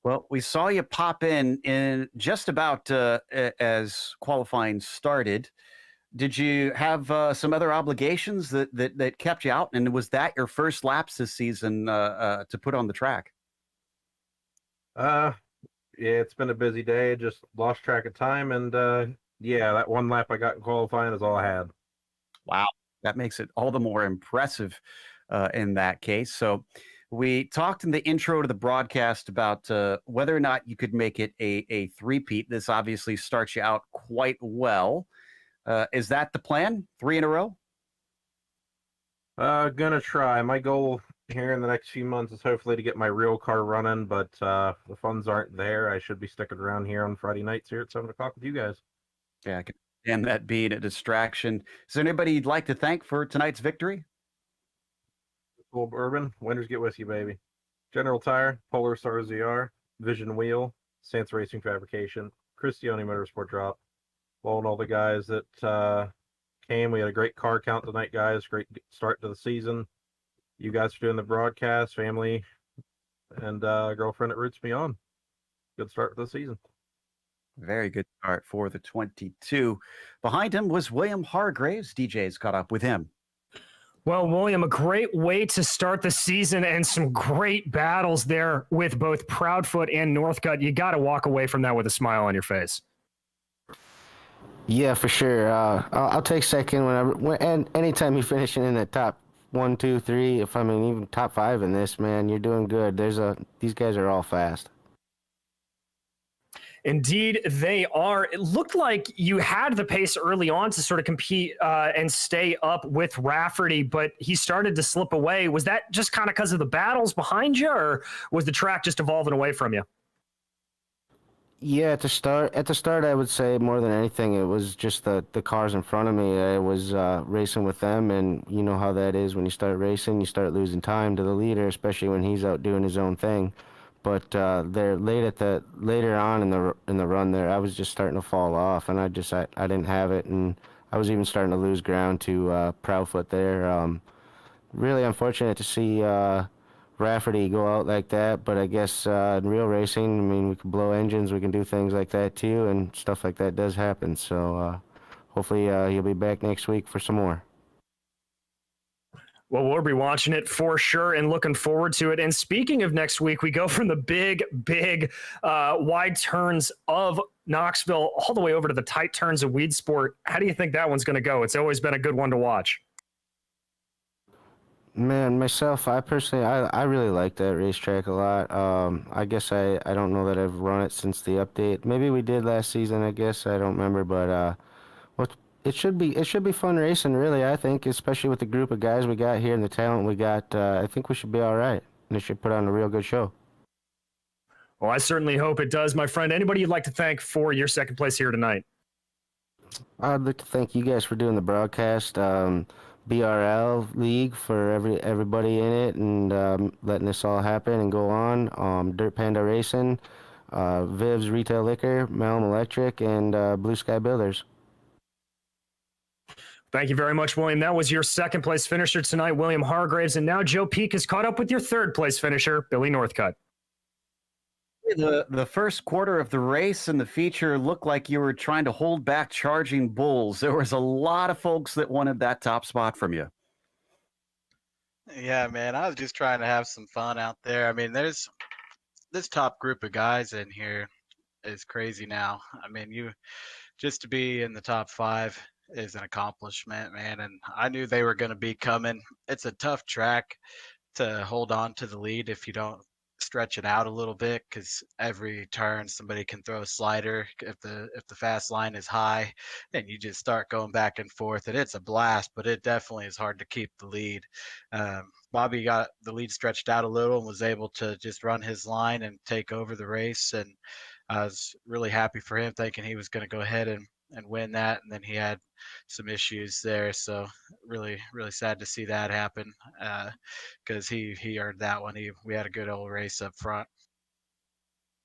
Well, we saw you pop in just about as qualifying started. Did you have some other obligations that kept you out? And was that your first laps this season to put on the track? Yeah, it's been a busy day. Just lost track of time. And yeah, that one lap I got in qualifying is all I had. Wow. That makes it all the more impressive in that case. So we talked in the intro to the broadcast about whether or not you could make it a three-peat. This obviously starts you out quite well. Is that the plan? 3 in a row? Gonna try. My goal here in the next few months is hopefully to get my real car running, but the funds aren't there. I should be sticking around here on Friday nights here at 7 o'clock with you guys. Yeah, I can understand that being a distraction. Is there anybody you'd like to thank for tonight's victory? Cool Bourbon, winners get with you, baby. General Tire, Polar Star ZR, Vision Wheel, Stance Racing Fabrication, Cristione Motorsport Drop, well, and all the guys that came. We had a great car count tonight, guys. Great start to the season. You guys for doing the broadcast, family, and girlfriend that roots me on. Good start to the season. Very good start for the 22. Behind him was William Hargraves. DJ's caught up with him. Well, William, a great way to start the season and some great battles there with both Proudfoot and Northcutt. You got to walk away from that with a smile on your face. Yeah, for sure. I'll take second and anytime you're finishing in the top 1, 2, 3. If I mean even top 5 in this, man, you're doing good. These guys are all fast. Indeed, they are. It looked like you had the pace early on to sort of compete and stay up with Rafferty, but he started to slip away. Was that just kind of because of the battles behind you, or was the track just evolving away from you? Yeah, at the start, I would say more than anything, it was just the cars in front of me. I was racing with them, and you know how that is when you start racing, you start losing time to the leader, especially when he's out doing his own thing. But they're later on in the run there, I was just starting to fall off, and I didn't have it, and I was even starting to lose ground to Proudfoot there. Really unfortunate to see Rafferty go out like that, but I guess in real racing, I mean, we can blow engines, we can do things like that too, and stuff like that does happen. So hopefully he'll be back next week for some more. Well, we'll be watching it for sure and looking forward to it. And speaking of next week, we go from the big wide turns of Knoxville all the way over to the tight turns of Weed Sport. How do you think that one's going to go? It's always been a good one to watch. Man, myself, I personally, I really like that racetrack a lot. I guess I don't know that I've run it since the update. Maybe we did last season, I guess. I don't remember, but it should be fun racing, really, I think, especially with the group of guys we got here and the talent we got. I think we should be all right, and it should put on a real good show. Well, I certainly hope it does, my friend. Anybody you'd like to thank for your second place here tonight? I'd like to thank you guys for doing the broadcast, BRL League for everybody in it, and letting this all happen and go on. Dirt Panda Racing, Viv's Retail Liquor, Malum Electric, and Blue Sky Builders. Thank you very much, William. That was your second place finisher tonight, William Hargraves. And now Joe Peak has caught up with your third place finisher, Billy Northcutt. The first quarter of the race and the feature looked like you were trying to hold back charging bulls. There was a lot of folks that wanted that top spot from you. Yeah, man, I was just trying to have some fun out there. I mean, there's this top group of guys in here is crazy now. I mean, just to be in the top 5 is an accomplishment, man. And I knew they were going to be coming. It's a tough track to hold on to the lead if you don't stretch it out a little bit, because every turn somebody can throw a slider if the fast line is high, and you just start going back and forth, and it's a blast, but it definitely is hard to keep the lead. Bobby got the lead stretched out a little and was able to just run his line and take over the race, and I was really happy for him, thinking he was going to go ahead and win that, and then he had some issues there, so really sad to see that happen, because he earned that one. We had a good old race up front.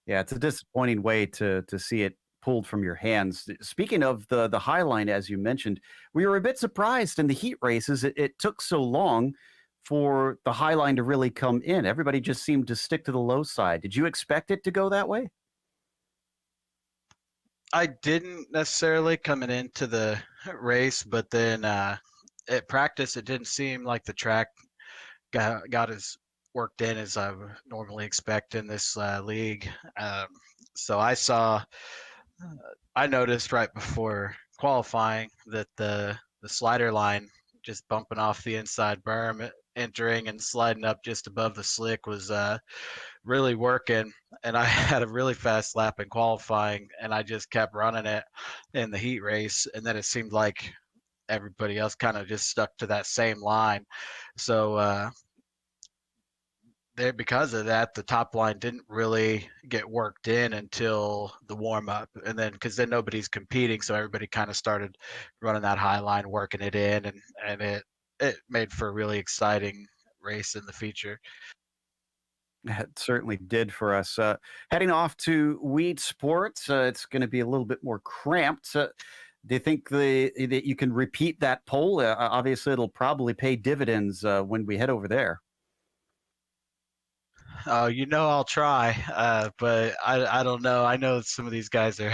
Yeah, it's a disappointing way to see it pulled from your hands. Speaking of the high line, as you mentioned, we were a bit surprised in the heat races. It took so long for the high line to really come in. Everybody just seemed to stick to the low side. Did you expect it to go that way? I didn't necessarily coming into the race, but then at practice, it didn't seem like the track got as worked in as I would normally expect in this league. So I noticed right before qualifying that the slider line just bumping off the inside berm, entering and sliding up just above the slick was really working, and I had a really fast lap in qualifying, and I just kept running it in the heat race, and then it seemed like everybody else kind of just stuck to that same line. So there, because of that, the top line didn't really get worked in until the warm up, and then because then nobody's competing, so everybody kind of started running that high line, working it in, and it made for a really exciting race in the feature. It certainly did for us. Heading off to Weed Sports, it's going to be a little bit more cramped. Do you think that you can repeat that poll? Obviously, it'll probably pay dividends when we head over there. I'll try, but I don't know. I know some of these guys are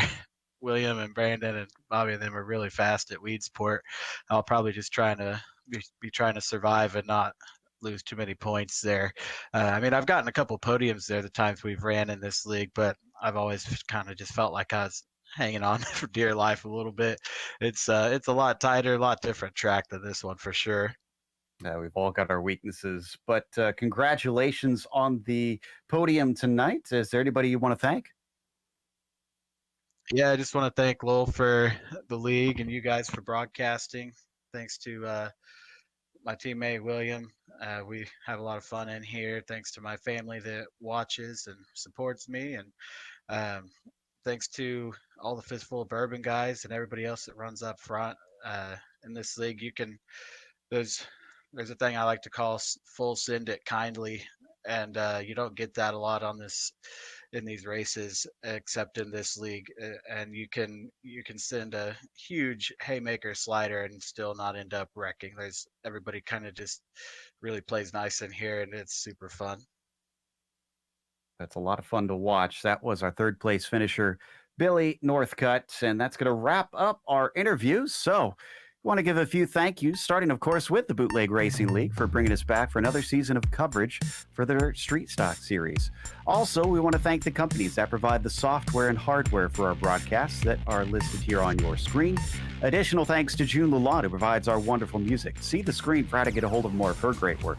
William and Brandon and Bobby and them are really fast at Weedsport. I'll probably just trying to be trying to survive and not lose too many points there. I mean, I've gotten a couple podiums there the times we've ran in this league, but I've always kind of just felt like I was hanging on for dear life a little bit. It's a lot tighter, a lot different track than this one for sure. We've all got our weaknesses, but congratulations on the podium tonight. Is there anybody you want to thank? Yeah, I just want to thank Lowell for the league and you guys for broadcasting. Thanks to my teammate William. We have a lot of fun in here. Thanks to my family that watches and supports me, and thanks to all the Fistful of Bourbon guys and everybody else that runs up front in this league. There's a thing I like to call full send it kindly, and you don't get that a lot in these races except in this league. And you can send a huge haymaker slider and still not end up wrecking. Everybody kind of just really plays nice in here, and it's super fun. That's a lot of fun to watch. That was our third place finisher, Billy Northcutt, and that's going to wrap up our interview. So want to give a few thank yous, starting, of course, with the Bootleg Racing League for bringing us back for another season of coverage for their Street Stock series. Also, we want to thank the companies that provide the software and hardware for our broadcasts that are listed here on your screen. Additional thanks to June Lalonde, who provides our wonderful music. See the screen for how to get a hold of more of her great work.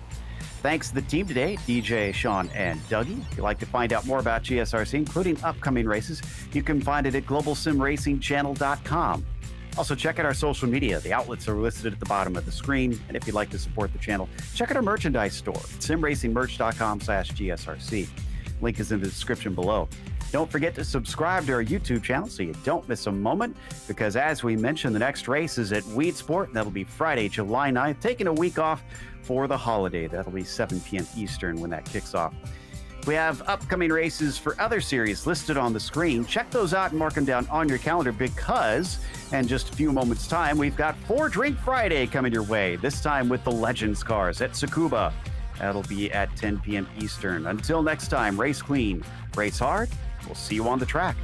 Thanks to the team today, DJ, Sean, and Dougie. If you'd like to find out more about GSRC, including upcoming races, you can find it at globalsimracingchannel.com. Also, check out our social media. The outlets are listed at the bottom of the screen. And if you'd like to support the channel, check out our merchandise store at simracingmerch.com/GSRC. Link is in the description below. Don't forget to subscribe to our YouTube channel so you don't miss a moment, because as we mentioned, the next race is at Weed Sport. That'll be Friday, July 9th, taking a week off for the holiday. That'll be 7 p.m. Eastern when that kicks off. We have upcoming races for other series listed on the screen. Check those out and mark them down on your calendar, because in just a few moments' time, we've got 4 Drink Friday coming your way, this time with the Legends cars at Tsukuba. That'll be at 10 p.m. Eastern. Until next time, race clean, race hard. We'll see you on the track.